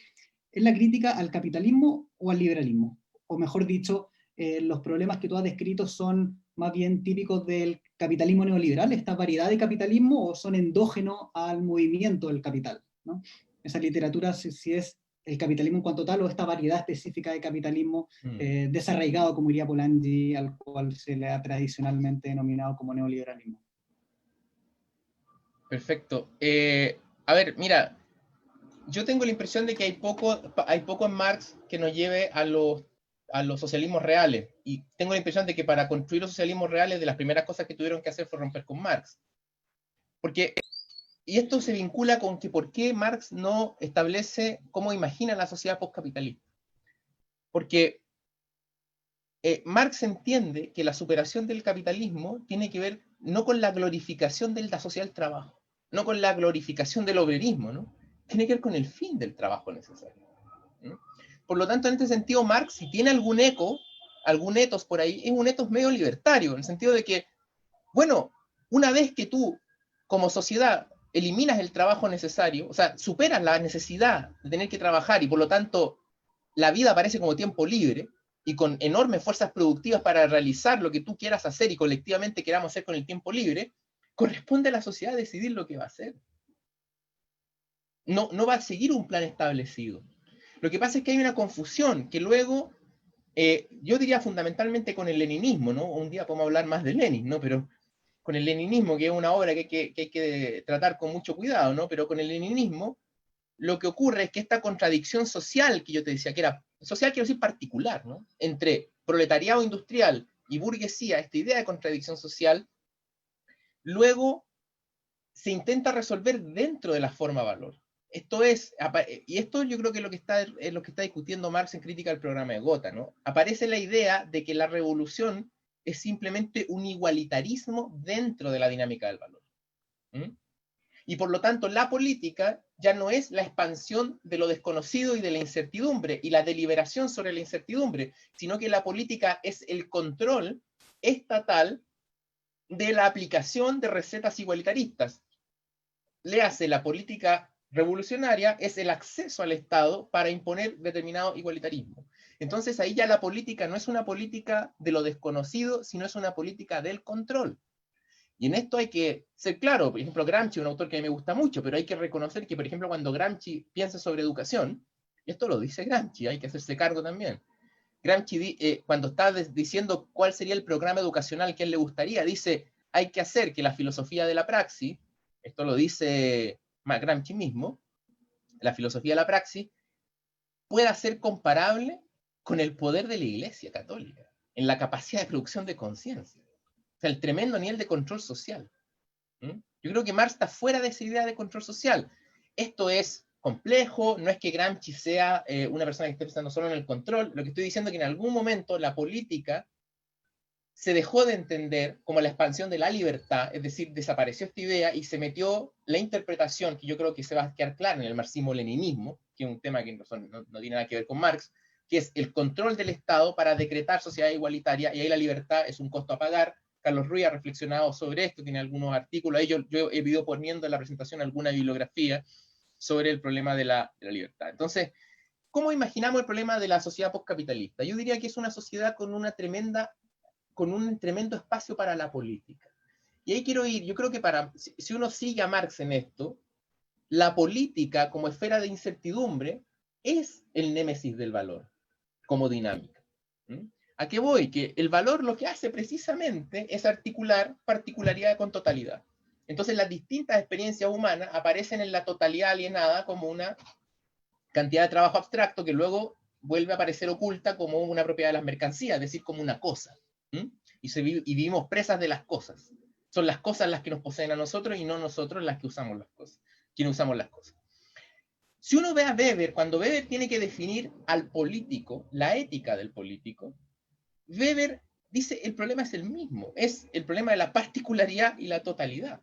la crítica al capitalismo o al liberalismo? O mejor dicho, los problemas que tú has descrito son más bien típicos del capitalismo neoliberal, esta variedad de capitalismo, o son endógenos al movimiento del capital, ¿no? Esa literatura, si es el capitalismo en cuanto tal, o esta variedad específica de capitalismo desarraigado, como diría Polanyi, al cual se le ha tradicionalmente denominado como neoliberalismo. Perfecto. A ver, mira, yo tengo la impresión de que hay poco en Marx que nos lleve a los socialismos reales. Y tengo la impresión de que para construir los socialismos reales, de las primeras cosas que tuvieron que hacer fue romper con Marx. Y esto se vincula con que por qué Marx no establece cómo imagina la sociedad postcapitalista. Porque Marx entiende que la superación del capitalismo tiene que ver no con la glorificación de la sociedad del trabajo, no con la glorificación del obrerismo, ¿no? Tiene que ver con el fin del trabajo necesario, ¿no? Por lo tanto, en este sentido, Marx, si tiene algún eco, algún etos por ahí, es un etos medio libertario, en el sentido de que, bueno, una vez que tú, como sociedad, eliminas el trabajo necesario, o sea, superas la necesidad de tener que trabajar y por lo tanto la vida aparece como tiempo libre y con enormes fuerzas productivas para realizar lo que tú quieras hacer y colectivamente queramos hacer con el tiempo libre, corresponde a la sociedad decidir lo que va a hacer. No va a seguir un plan establecido. Lo que pasa es que hay una confusión que luego, yo diría fundamentalmente con el leninismo, ¿no? Un día podemos hablar más de Lenin, ¿no? Pero con el leninismo, que es una obra que hay que tratar con mucho cuidado, ¿no? Pero con el leninismo, lo que ocurre es que esta contradicción social que yo te decía, que era social, quiero decir particular, ¿no? Entre proletariado industrial y burguesía, esta idea de contradicción social, luego se intenta resolver dentro de la forma valor. Esto es, y esto yo creo que es lo que está discutiendo Marx en Crítica al programa de Gotha, ¿no? Aparece la idea de que la revolución es simplemente un igualitarismo dentro de la dinámica del valor. Y por lo tanto, la política ya no es la expansión de lo desconocido y de la incertidumbre y la deliberación sobre la incertidumbre, sino que la política es el control estatal de la aplicación de recetas igualitaristas. Le hace la política revolucionaria es el acceso al Estado para imponer determinado igualitarismo. Entonces ahí ya la política no es una política de lo desconocido, sino es una política del control. Y en esto hay que ser claro. Por ejemplo, Gramsci, un autor que a mí me gusta mucho, pero hay que reconocer que, por ejemplo, cuando Gramsci piensa sobre educación, y esto lo dice Gramsci, hay que hacerse cargo también. Gramsci, cuando está diciendo cuál sería el programa educacional que a él le gustaría, dice, hay que hacer que la filosofía de la praxis, esto lo dice Gramsci mismo, la filosofía de la praxis, pueda ser comparable con el poder de la Iglesia Católica, en la capacidad de producción de conciencia. O sea, el tremendo nivel de control social. Yo creo que Marx está fuera de esa idea de control social. Esto es complejo, no es que Gramsci sea una persona que esté pensando solo en el control. Lo que estoy diciendo es que en algún momento la política se dejó de entender como la expansión de la libertad, es decir, desapareció esta idea y se metió la interpretación, que yo creo que se va a quedar clara en el marxismo-leninismo, que es un tema que no tiene nada que ver con Marx, que es el control del Estado para decretar sociedad igualitaria, y ahí la libertad es un costo a pagar. Carlos Ruiz ha reflexionado sobre esto, tiene algunos artículos, ahí yo he ido poniendo en la presentación alguna bibliografía sobre el problema de la libertad. Entonces, ¿cómo imaginamos el problema de la sociedad postcapitalista? Yo diría que es una sociedad con una tremenda con un tremendo espacio para la política. Y ahí quiero ir, yo creo que si uno sigue a Marx en esto, la política como esfera de incertidumbre es el némesis del valor, como dinámica. ¿A qué voy? Que el valor lo que hace precisamente es articular particularidad con totalidad. Entonces las distintas experiencias humanas aparecen en la totalidad alienada como una cantidad de trabajo abstracto que luego vuelve a aparecer oculta como una propiedad de las mercancías, es decir, como una cosa. Y vivimos presas de las cosas. Son las cosas las que nos poseen a nosotros y no nosotros las que usamos las cosas. Quienes usamos las cosas. Si uno ve a Weber, cuando Weber tiene que definir al político, la ética del político, Weber dice el problema es el mismo, es el problema de la particularidad y la totalidad,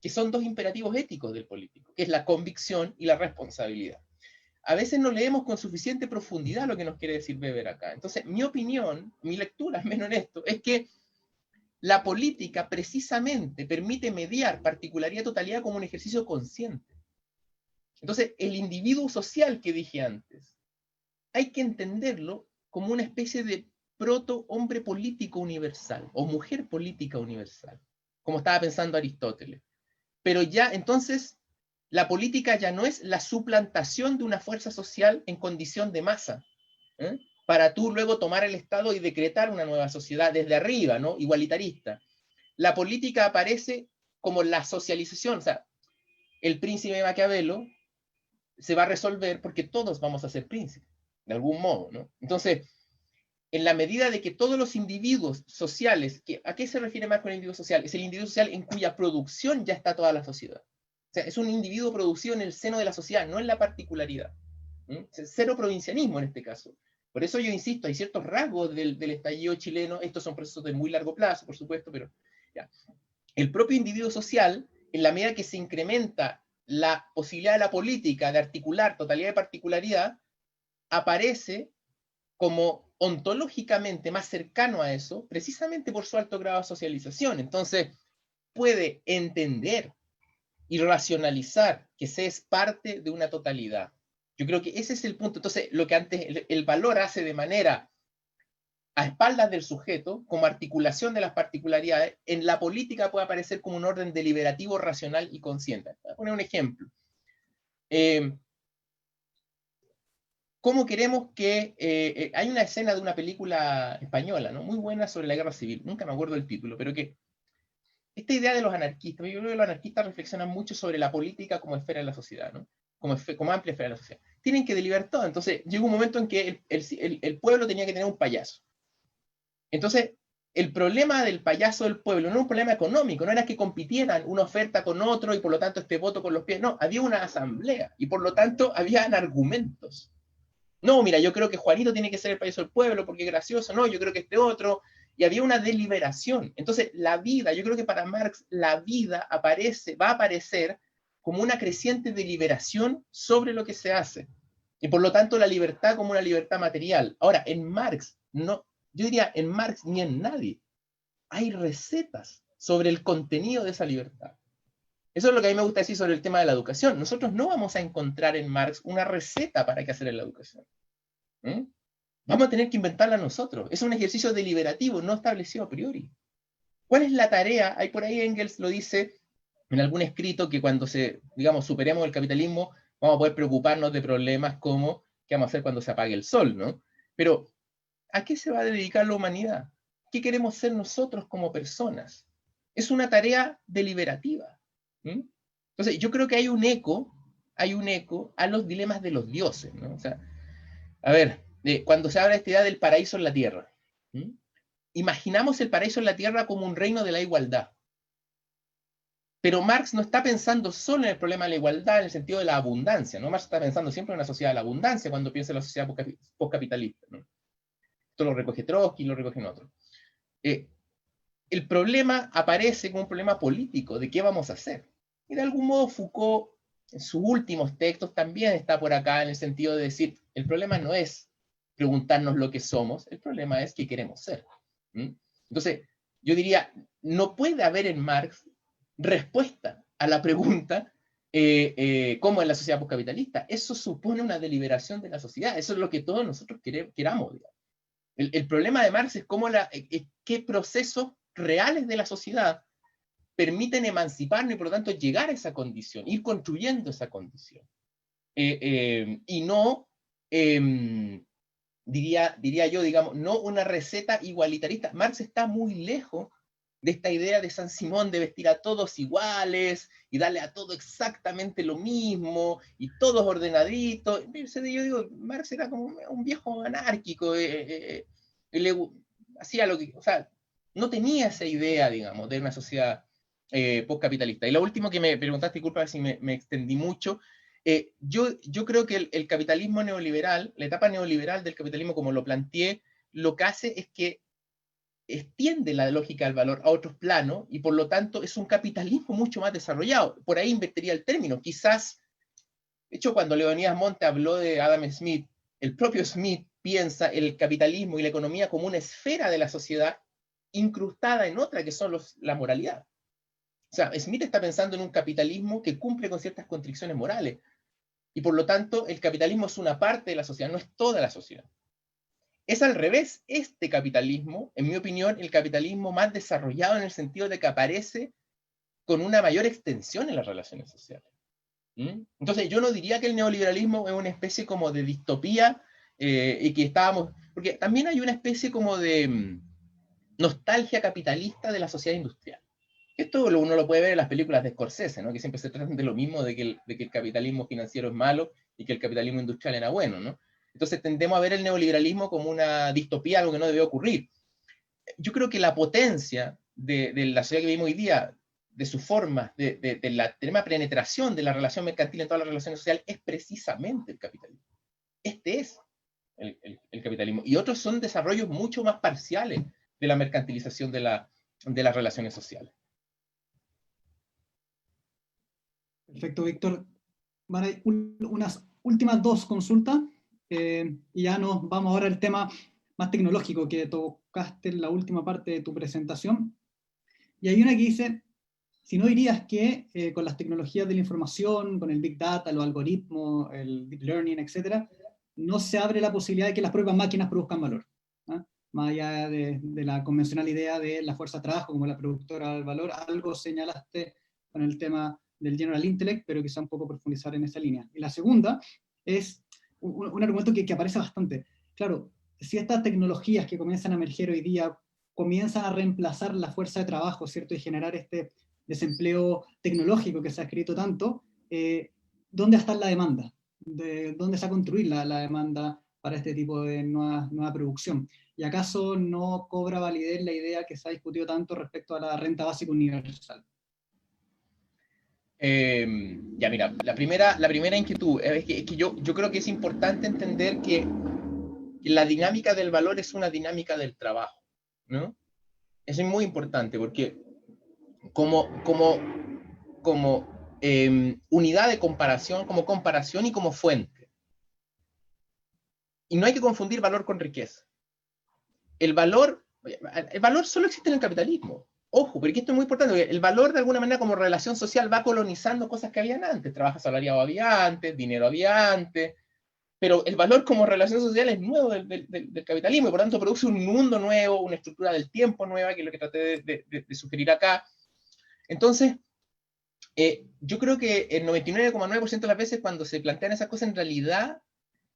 que son dos imperativos éticos del político, que es la convicción y la responsabilidad. A veces no leemos con suficiente profundidad lo que nos quiere decir Weber acá. Entonces, mi opinión, mi lectura, menos en esto, es que la política precisamente permite mediar particularidad y totalidad como un ejercicio consciente. Entonces, el individuo social que dije antes, hay que entenderlo como una especie de proto-hombre político universal, o mujer política universal, como estaba pensando Aristóteles. Pero ya, entonces, la política ya no es la suplantación de una fuerza social en condición de masa, para tú luego tomar el Estado y decretar una nueva sociedad desde arriba, ¿no? Igualitarista. La política aparece como la socialización, o sea, el príncipe Maquiavelo se va a resolver porque todos vamos a ser príncipes, de algún modo, ¿no? Entonces, en la medida de que todos los individuos sociales, ¿a qué se refiere más con el individuo social? Es el individuo social en cuya producción ya está toda la sociedad. O sea, es un individuo producido en el seno de la sociedad, no en la particularidad. Cero provincianismo en este caso. Por eso yo insisto, hay ciertos rasgos del estallido chileno, estos son procesos de muy largo plazo, por supuesto, pero ya. El propio individuo social, en la medida que se incrementa la posibilidad de la política de articular totalidad y particularidad, aparece como ontológicamente más cercano a eso, precisamente por su alto grado de socialización. Entonces, puede entender y racionalizar que se es parte de una totalidad. Yo creo que ese es el punto. Entonces, lo que antes el valor hace de manera a espaldas del sujeto, como articulación de las particularidades, en la política puede aparecer como un orden deliberativo, racional y consciente. Voy a poner un ejemplo. ¿Cómo queremos que... hay una escena de una película española, ¿no? Muy buena sobre la guerra civil, nunca me acuerdo el título, pero que esta idea de los anarquistas, yo creo que los anarquistas reflexionan mucho sobre la política como esfera de la sociedad, ¿no? Como amplia esfera de la sociedad. Tienen que deliberar todo. Entonces, llegó un momento en que el pueblo tenía que tener un payaso. Entonces, el problema del payaso del pueblo no era un problema económico, no era que compitieran una oferta con otro y por lo tanto este voto con los pies. No, había una asamblea y por lo tanto habían argumentos. No, mira, yo creo que Juanito tiene que ser el payaso del pueblo porque es gracioso. No, yo creo que este otro. Y había una deliberación. Entonces, la vida, yo creo que para Marx, la vida va a aparecer como una creciente deliberación sobre lo que se hace. Y por lo tanto, la libertad como una libertad material. Ahora, en Marx, no, yo diría en Marx ni en nadie, hay recetas sobre el contenido de esa libertad. Eso es lo que a mí me gusta decir sobre el tema de la educación. Nosotros no vamos a encontrar en Marx una receta para qué hacer en la educación. Vamos a tener que inventarla nosotros. Es un ejercicio deliberativo, no establecido a priori. ¿Cuál es la tarea? Ahí por ahí Engels lo dice en algún escrito que cuando superemos el capitalismo, vamos a poder preocuparnos de problemas como qué vamos a hacer cuando se apague el sol, ¿no? Pero, ¿a qué se va a dedicar la humanidad? ¿Qué queremos ser nosotros como personas? Es una tarea deliberativa. Entonces, yo creo que hay un eco a los dilemas de los dioses, ¿no? O sea, a ver, cuando se habla de esta idea del paraíso en la tierra, imaginamos el paraíso en la tierra como un reino de la igualdad. Pero Marx no está pensando solo en el problema de la igualdad en el sentido de la abundancia, ¿no? Marx está pensando siempre en una sociedad de la abundancia cuando piensa en la sociedad postcapitalista, ¿no? Esto lo recoge Trotsky, lo recogen otros. El problema aparece como un problema político, de qué vamos a hacer. Y de algún modo Foucault, en sus últimos textos, también está por acá en el sentido de decir, el problema no es preguntarnos lo que somos, el problema es qué queremos ser. Entonces, yo diría, no puede haber en Marx respuesta a la pregunta cómo es la sociedad postcapitalista. Eso supone una deliberación de la sociedad, eso es lo que todos nosotros queramos, digamos. El problema de Marx es cómo qué procesos reales de la sociedad permiten emanciparnos y por lo tanto llegar a esa condición, ir construyendo esa condición. Y no, diría yo, digamos, no una receta igualitarista. Marx está muy lejos de esta idea de San Simón de vestir a todos iguales y darle a todo exactamente lo mismo y todos ordenaditos. Yo digo, Marx era como un viejo anárquico, hacía lo que, o sea, no tenía esa idea, digamos, de una sociedad postcapitalista. Y lo último que me preguntaste, disculpa si me extendí mucho, yo creo que el capitalismo neoliberal, la etapa neoliberal del capitalismo como lo planteé, lo que hace es que extiende la lógica del valor a otros planos y por lo tanto es un capitalismo mucho más desarrollado. Por ahí invertiría el término. Quizás, de hecho, cuando Leonidas Monte habló de Adam Smith, el propio Smith piensa el capitalismo y la economía como una esfera de la sociedad incrustada en otra, que son la moralidad. O sea, Smith está pensando en un capitalismo que cumple con ciertas constricciones morales. Y por lo tanto, el capitalismo es una parte de la sociedad, no es toda la sociedad. Es al revés, este capitalismo, en mi opinión, el capitalismo más desarrollado en el sentido de que aparece con una mayor extensión en las relaciones sociales. Entonces, yo no diría que el neoliberalismo es una especie como de distopía y que estábamos... Porque también hay una especie como de nostalgia capitalista de la sociedad industrial. Esto uno lo puede ver en las películas de Scorsese, ¿no? Que siempre se tratan de lo mismo, de que el capitalismo financiero es malo y que el capitalismo industrial era bueno, ¿no? Entonces tendemos a ver el neoliberalismo como una distopía, algo que no debe ocurrir. Yo creo que la potencia de la sociedad que vivimos hoy día, de sus formas, de la extrema penetración de la relación mercantil en todas las relaciones sociales, es precisamente el capitalismo. Este es el capitalismo. Y otros son desarrollos mucho más parciales de la mercantilización de las relaciones sociales. Perfecto, Víctor. Vale, unas últimas dos consultas y ya nos vamos ahora al tema más tecnológico que tocaste en la última parte de tu presentación. Y hay una que dice, si no dirías que con las tecnologías de la información, con el Big Data, los algoritmos, el Deep Learning, etcétera, no se abre la posibilidad de que las propias máquinas produzcan valor, ¿eh? Más allá de la convencional idea de la fuerza de trabajo como la productora del valor, algo señalaste con el tema del General Intellect, pero quizá un poco profundizar en esa línea. Y la segunda es un argumento que aparece bastante. Claro, si estas tecnologías que comienzan a emerger hoy día comienzan a reemplazar la fuerza de trabajo, ¿cierto? Y generar este desempleo tecnológico que se ha escrito tanto, ¿dónde está la demanda? ¿Dónde se va a construir la demanda para este tipo de nueva producción? ¿Y acaso no cobra validez la idea que se ha discutido tanto respecto a la renta básica universal? Ya mira, la primera inquietud es que yo creo que es importante entender que la dinámica del valor es una dinámica del trabajo, ¿no? Eso es muy importante porque como unidad de comparación, como comparación y como fuente. Y no hay que confundir valor con riqueza. El valor solo existe en el capitalismo. Ojo, pero esto es muy importante, porque el valor de alguna manera como relación social va colonizando cosas que habían antes. Trabajo asalariado había antes, dinero había antes, pero el valor como relación social es nuevo del capitalismo y por tanto produce un mundo nuevo, una estructura del tiempo nueva, que es lo que traté de sugerir acá. Entonces, yo creo que el 99,9% de las veces cuando se plantean esas cosas, en realidad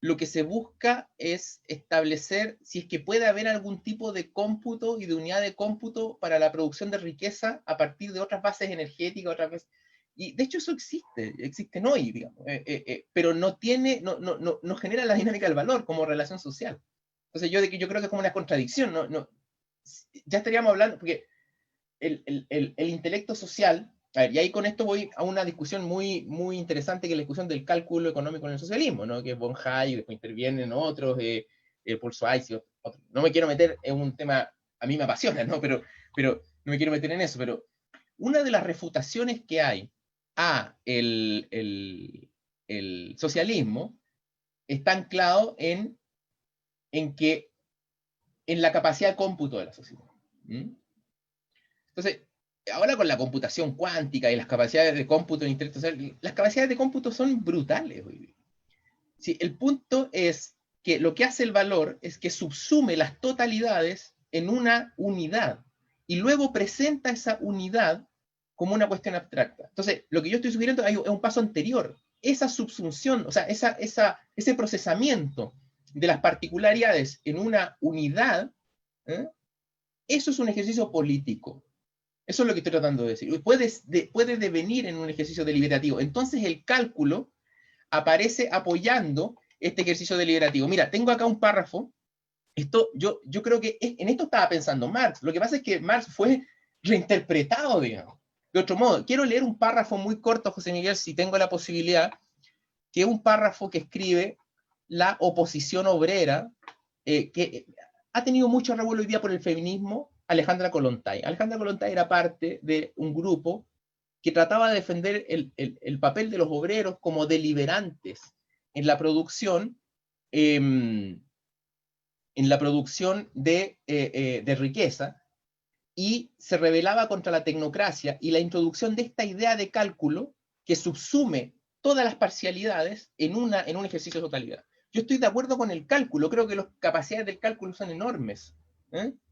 lo que se busca es establecer si es que puede haber algún tipo de cómputo y de unidad de cómputo para la producción de riqueza a partir de otras bases energéticas, otras bases. Y de hecho eso existen hoy, digamos, pero no genera la dinámica del valor como relación social. Entonces yo creo que es como una contradicción, ya estaríamos hablando, porque el intelecto social. A ver, y ahí con esto voy a una discusión muy, muy interesante, que es la discusión del cálculo económico en el socialismo, ¿no? Que es von Hayek, después intervienen otros, Paul Schwartz y otros. No me quiero meter en un tema, a mí me apasiona, ¿no? Pero no me quiero meter en eso, pero una de las refutaciones que hay a el socialismo está anclado en la capacidad de cómputo de la sociedad. Entonces, ahora con la computación cuántica y las capacidades de cómputo en intelecto social, las capacidades de cómputo son brutales hoy día. Sí, el punto es que lo que hace el valor es que subsume las totalidades en una unidad y luego presenta esa unidad como una cuestión abstracta. Entonces, lo que yo estoy sugiriendo es un paso anterior. Esa subsunción, o sea, ese procesamiento de las particularidades en una unidad, eso es un ejercicio político. Eso es lo que estoy tratando de decir. Puede devenir en un ejercicio deliberativo. Entonces el cálculo aparece apoyando este ejercicio deliberativo. Mira, tengo acá un párrafo. Yo creo que en esto estaba pensando Marx. Lo que pasa es que Marx fue reinterpretado, digamos. De otro modo, quiero leer un párrafo muy corto, José Miguel, si tengo la posibilidad, que es un párrafo que escribe la oposición obrera, que ha tenido mucho revuelo hoy día por el feminismo, Alejandra Kollontai. Alejandra Kollontai era parte de un grupo que trataba de defender el papel de los obreros como deliberantes en la producción, de riqueza, y se rebelaba contra la tecnocracia y la introducción de esta idea de cálculo que subsume todas las parcialidades en un ejercicio de totalidad. Yo estoy de acuerdo con el cálculo, creo que las capacidades del cálculo son enormes,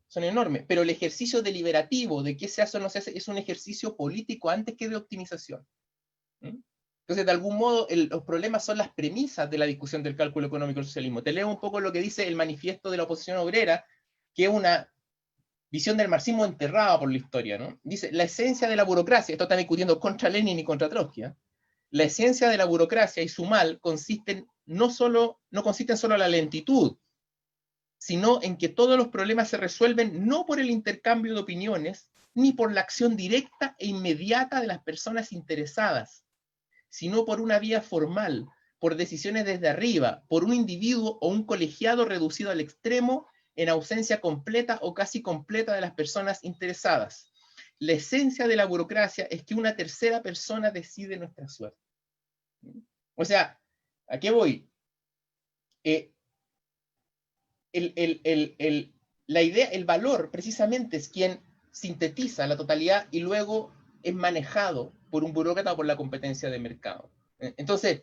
son enormes, pero el ejercicio deliberativo de qué se hace o no se hace es un ejercicio político antes que de optimización. Entonces, de algún modo, los problemas son las premisas de la discusión del cálculo económico del socialismo. Te leo un poco lo que dice el manifiesto de la oposición obrera, que es una visión del marxismo enterrada por la historia, ¿no? Dice, la esencia de la burocracia, esto está discutiendo contra Lenin y contra Trotsky, la esencia de la burocracia y su mal no consisten solo en la lentitud, sino en que todos los problemas se resuelven no por el intercambio de opiniones, ni por la acción directa e inmediata de las personas interesadas, sino por una vía formal, por decisiones desde arriba, por un individuo o un colegiado reducido al extremo en ausencia completa o casi completa de las personas interesadas. La esencia de la burocracia es que una tercera persona decide nuestra suerte. O sea, ¿a qué voy? La idea, el valor, precisamente, es quien sintetiza la totalidad y luego es manejado por un burócrata o por la competencia de mercado. Entonces,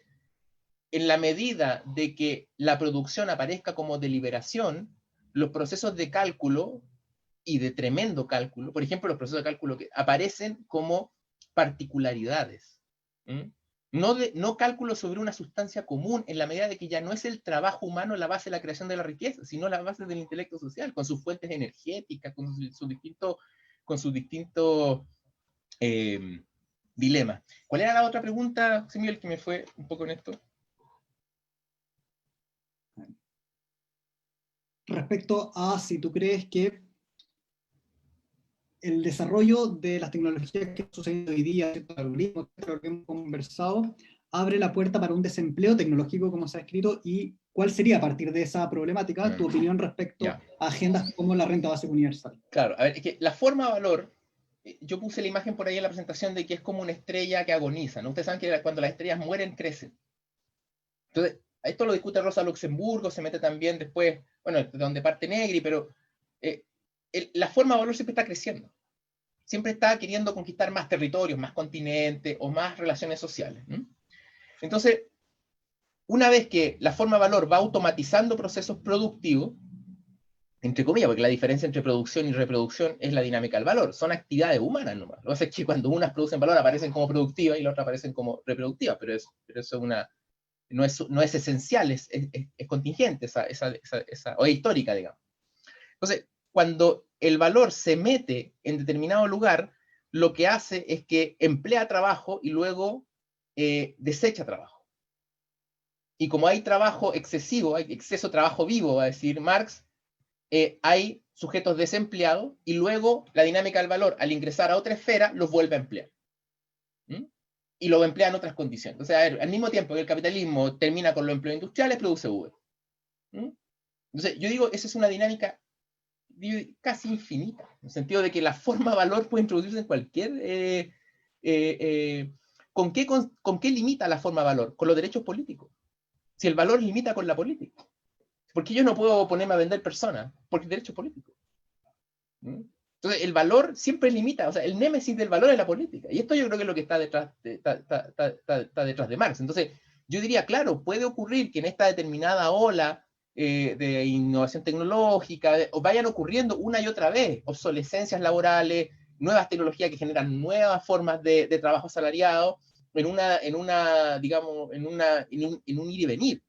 en la medida de que la producción aparezca como deliberación, los procesos de cálculo y de tremendo cálculo, por ejemplo, los procesos de cálculo que aparecen como particularidades. No cálculo sobre una sustancia común en la medida de que ya no es el trabajo humano la base de la creación de la riqueza, sino la base del intelecto social, con sus fuentes energéticas, con sus distintos dilemas. ¿Cuál era la otra pregunta, José Miguel, que me fue un poco en esto? Respecto a si tú crees que el desarrollo de las tecnologías que suceden hoy día, ciertos algoritmos, lo que hemos conversado, abre la puerta para un desempleo tecnológico, como se ha escrito, y cuál sería, a partir de esa problemática, tu opinión respecto a agendas como la renta básica universal. Claro, a ver, es que la forma valor, yo puse la imagen por ahí en la presentación de que es como una estrella que agoniza, ¿no? Ustedes saben que cuando las estrellas mueren, crecen. Entonces, esto lo discute Rosa Luxemburgo, se mete también después, bueno, de donde parte Negri, pero la forma de valor siempre está creciendo. Siempre está queriendo conquistar más territorios, más continentes o más relaciones sociales. Entonces, una vez que la forma de valor va automatizando procesos productivos, entre comillas, porque la diferencia entre producción y reproducción es la dinámica del valor. Son actividades humanas nomás. Lo que pasa es que cuando unas producen valor aparecen como productivas y las otras aparecen como reproductivas, pero eso no es esencial, es contingente, o es histórica, digamos. Entonces, cuando el valor se mete en determinado lugar, lo que hace es que emplea trabajo y luego desecha trabajo. Y como hay trabajo excesivo, hay exceso de trabajo vivo, va a decir Marx, hay sujetos desempleados y luego la dinámica del valor, al ingresar a otra esfera, los vuelve a emplear. Y lo emplea en otras condiciones. O sea, al mismo tiempo que el capitalismo termina con los empleos industriales, produce Uber. Entonces, yo digo, esa es una dinámica casi infinita, en el sentido de que la forma de valor puede introducirse en cualquier... ¿Con qué limita la forma de valor? Con los derechos políticos. Si el valor limita con la política. Porque yo no puedo ponerme a vender personas, porque el derecho político. Entonces, el valor siempre limita, o sea, el némesis del valor es la política. Y esto yo creo que es lo que está detrás de Marx. Entonces, yo diría, claro, puede ocurrir que en esta determinada ola de innovación tecnológica, o vayan ocurriendo una y otra vez, obsolescencias laborales, nuevas tecnologías que generan nuevas formas de trabajo asalariado, en un ir y venir.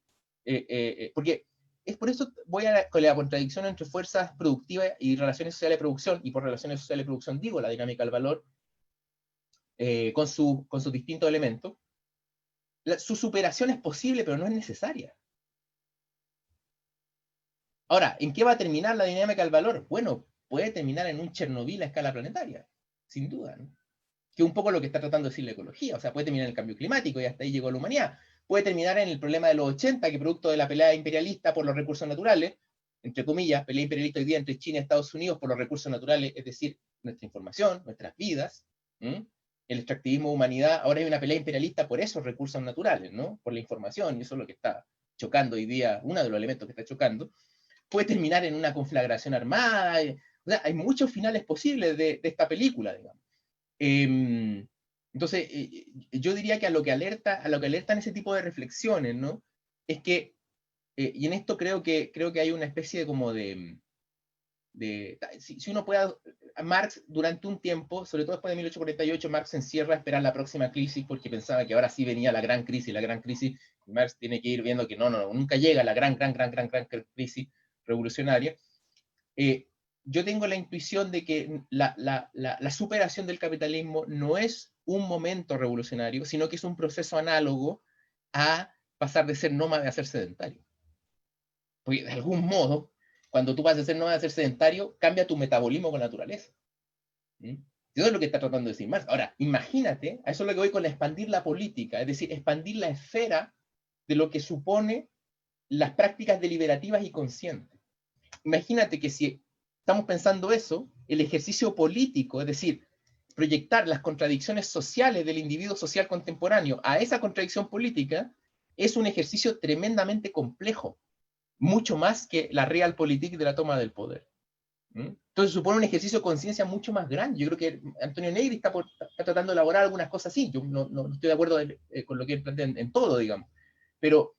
Porque es por eso con la contradicción entre fuerzas productivas y relaciones sociales de producción, y por relaciones sociales de producción digo la dinámica del valor, con sus distintos elementos. Su superación es posible, pero no es necesaria. Ahora, ¿en qué va a terminar la dinámica del valor? Bueno, puede terminar en un Chernobyl a escala planetaria, sin duda, ¿no? Que es un poco lo que está tratando de decir la ecología. O sea, puede terminar en el cambio climático y hasta ahí llegó la humanidad. Puede terminar en el problema de los 80, que producto de la pelea imperialista por los recursos naturales, entre comillas, pelea imperialista hoy día entre China y Estados Unidos por los recursos naturales, es decir, nuestra información, nuestras vidas, el extractivismo de humanidad. Ahora hay una pelea imperialista por esos recursos naturales, ¿no? Por la información, y eso es lo que está chocando hoy día, uno de los elementos que está chocando. Puede terminar en una conflagración armada. O sea, hay muchos finales posibles de esta película, digamos. Entonces, yo diría que a lo que alertan ese tipo de reflexiones, ¿no? Es que, y en esto creo que hay una especie de como si uno puede, Marx durante un tiempo, sobre todo después de 1848, Marx se encierra a esperar la próxima crisis porque pensaba que ahora sí venía la gran crisis, y Marx tiene que ir viendo que no, nunca llega la gran crisis revolucionaria. Yo tengo la intuición de que la superación del capitalismo no es un momento revolucionario, sino que es un proceso análogo a pasar de ser nómada a ser sedentario. Porque de algún modo, cuando tú pasas de ser nómada a ser sedentario, cambia tu metabolismo con la naturaleza. Eso es lo que está tratando de decir Marx. Ahora, imagínate, a eso es lo que voy con expandir la política, es decir, expandir la esfera de lo que supone las prácticas deliberativas y conscientes. Imagínate que si estamos pensando eso, el ejercicio político, es decir, proyectar las contradicciones sociales del individuo social contemporáneo a esa contradicción política, es un ejercicio tremendamente complejo, mucho más que la realpolitik de la toma del poder. Entonces supone un ejercicio de conciencia mucho más grande. Yo creo que Antonio Negri está tratando de elaborar algunas cosas así. Yo no estoy de acuerdo con lo que él plantea en todo, digamos. Pero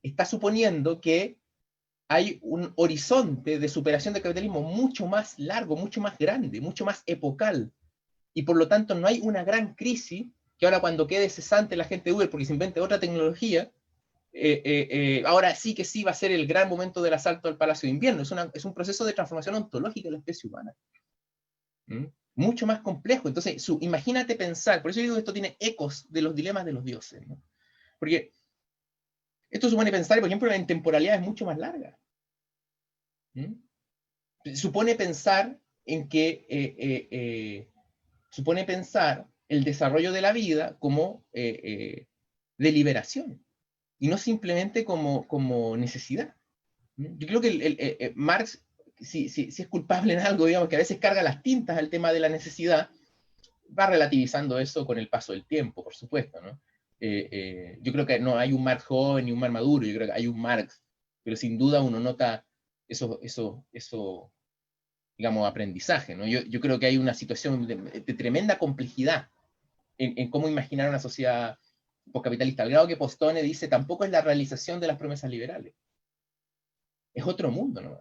está suponiendo que hay un horizonte de superación del capitalismo mucho más largo, mucho más grande, mucho más epocal. Y por lo tanto no hay una gran crisis que ahora cuando quede cesante la gente de Uber porque se invente otra tecnología, ahora sí que sí va a ser el gran momento del asalto al Palacio de Invierno. Es un proceso de transformación ontológica de la especie humana. Mucho más complejo. Entonces, imagínate pensar, por eso yo digo que esto tiene ecos de los dilemas de los dioses, ¿no? Porque esto supone pensar, por ejemplo, en temporalidades mucho más largas. Supone pensar en que supone pensar el desarrollo de la vida como deliberación y no simplemente como necesidad. Yo creo que Marx, si es culpable en algo, digamos, que a veces carga las tintas al tema de la necesidad, va relativizando eso con el paso del tiempo, por supuesto, ¿no? Yo creo que no hay un Marx joven ni un Marx maduro, yo creo que hay un Marx, pero sin duda uno nota eso digamos, aprendizaje, ¿no? Yo creo que hay una situación de tremenda complejidad en cómo imaginar una sociedad postcapitalista, al grado que Postone dice, tampoco es la realización de las promesas liberales. Es otro mundo, ¿no?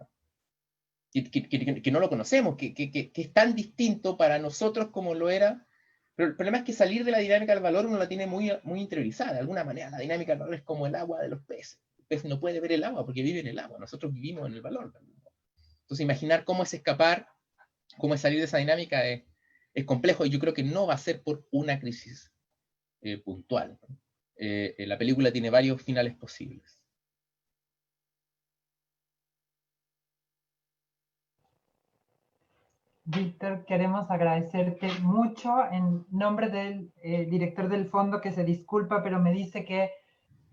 Que no lo conocemos, que es tan distinto para nosotros como lo era. Pero el problema es que salir de la dinámica del valor uno la tiene muy, muy interiorizada. De alguna manera, la dinámica del valor es como el agua de los peces. El pez no puede ver el agua porque vive en el agua. Nosotros vivimos en el valor. Entonces, imaginar cómo es escapar, cómo es salir de esa dinámica es complejo, y yo creo que no va a ser por una crisis puntual. La película tiene varios finales posibles. Víctor, queremos agradecerte mucho en nombre del director del fondo, que se disculpa, pero me dice que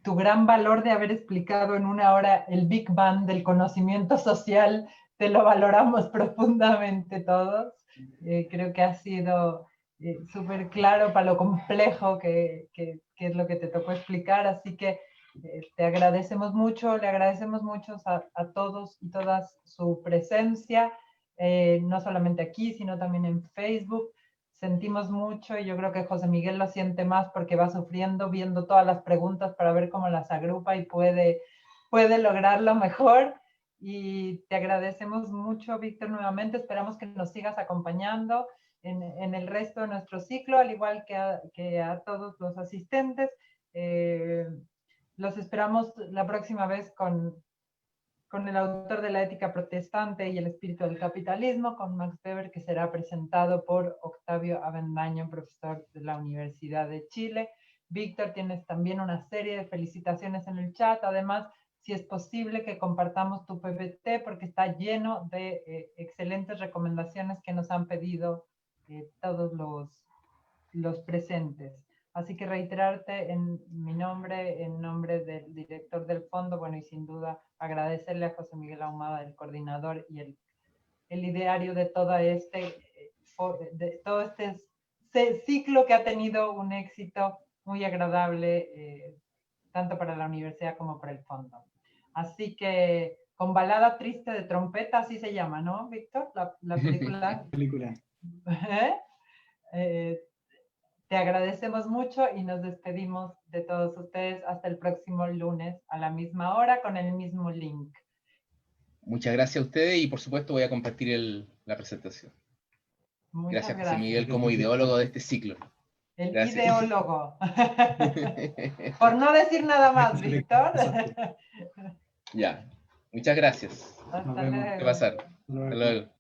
tu gran valor de haber explicado en una hora el Big Bang del conocimiento social, te lo valoramos profundamente todos. Creo que ha sido súper claro para lo complejo que es lo que te tocó explicar, así que te agradecemos mucho, le agradecemos mucho a todos y todas su presencia, no solamente aquí, sino también en Facebook. Sentimos mucho, y yo creo que José Miguel lo siente más porque va sufriendo, viendo todas las preguntas para ver cómo las agrupa y puede puede lograrlo mejor. Y te agradecemos mucho, Víctor, nuevamente. Esperamos que nos sigas acompañando en el resto de nuestro ciclo, al igual que a todos los asistentes. Los esperamos la próxima vez con el autor de La ética protestante y el espíritu del capitalismo, con Max Weber, que será presentado por Octavio Avendaño, profesor de la Universidad de Chile. Víctor, tienes también una serie de felicitaciones en el chat. Además, si es posible que compartamos tu PPT, porque está lleno de excelentes recomendaciones que nos han pedido todos los presentes. Así que reiterarte en mi nombre, en nombre del director del fondo, bueno, y sin duda agradecerle a José Miguel Ahumada, el coordinador y el ideario de todo este ciclo que ha tenido un éxito muy agradable, tanto para la universidad como para el fondo. Así que, con balada triste de trompeta, así se llama, ¿no, Víctor? La película. Te agradecemos mucho y nos despedimos de todos ustedes hasta el próximo lunes a la misma hora con el mismo link. Muchas gracias a ustedes y por supuesto voy a compartir la presentación. Gracias, José Miguel, como ideólogo de este ciclo. El gracias. Ideólogo. Por no decir nada más, Víctor. Ya, muchas gracias. Hasta luego. ¿Qué pasar? Hasta luego.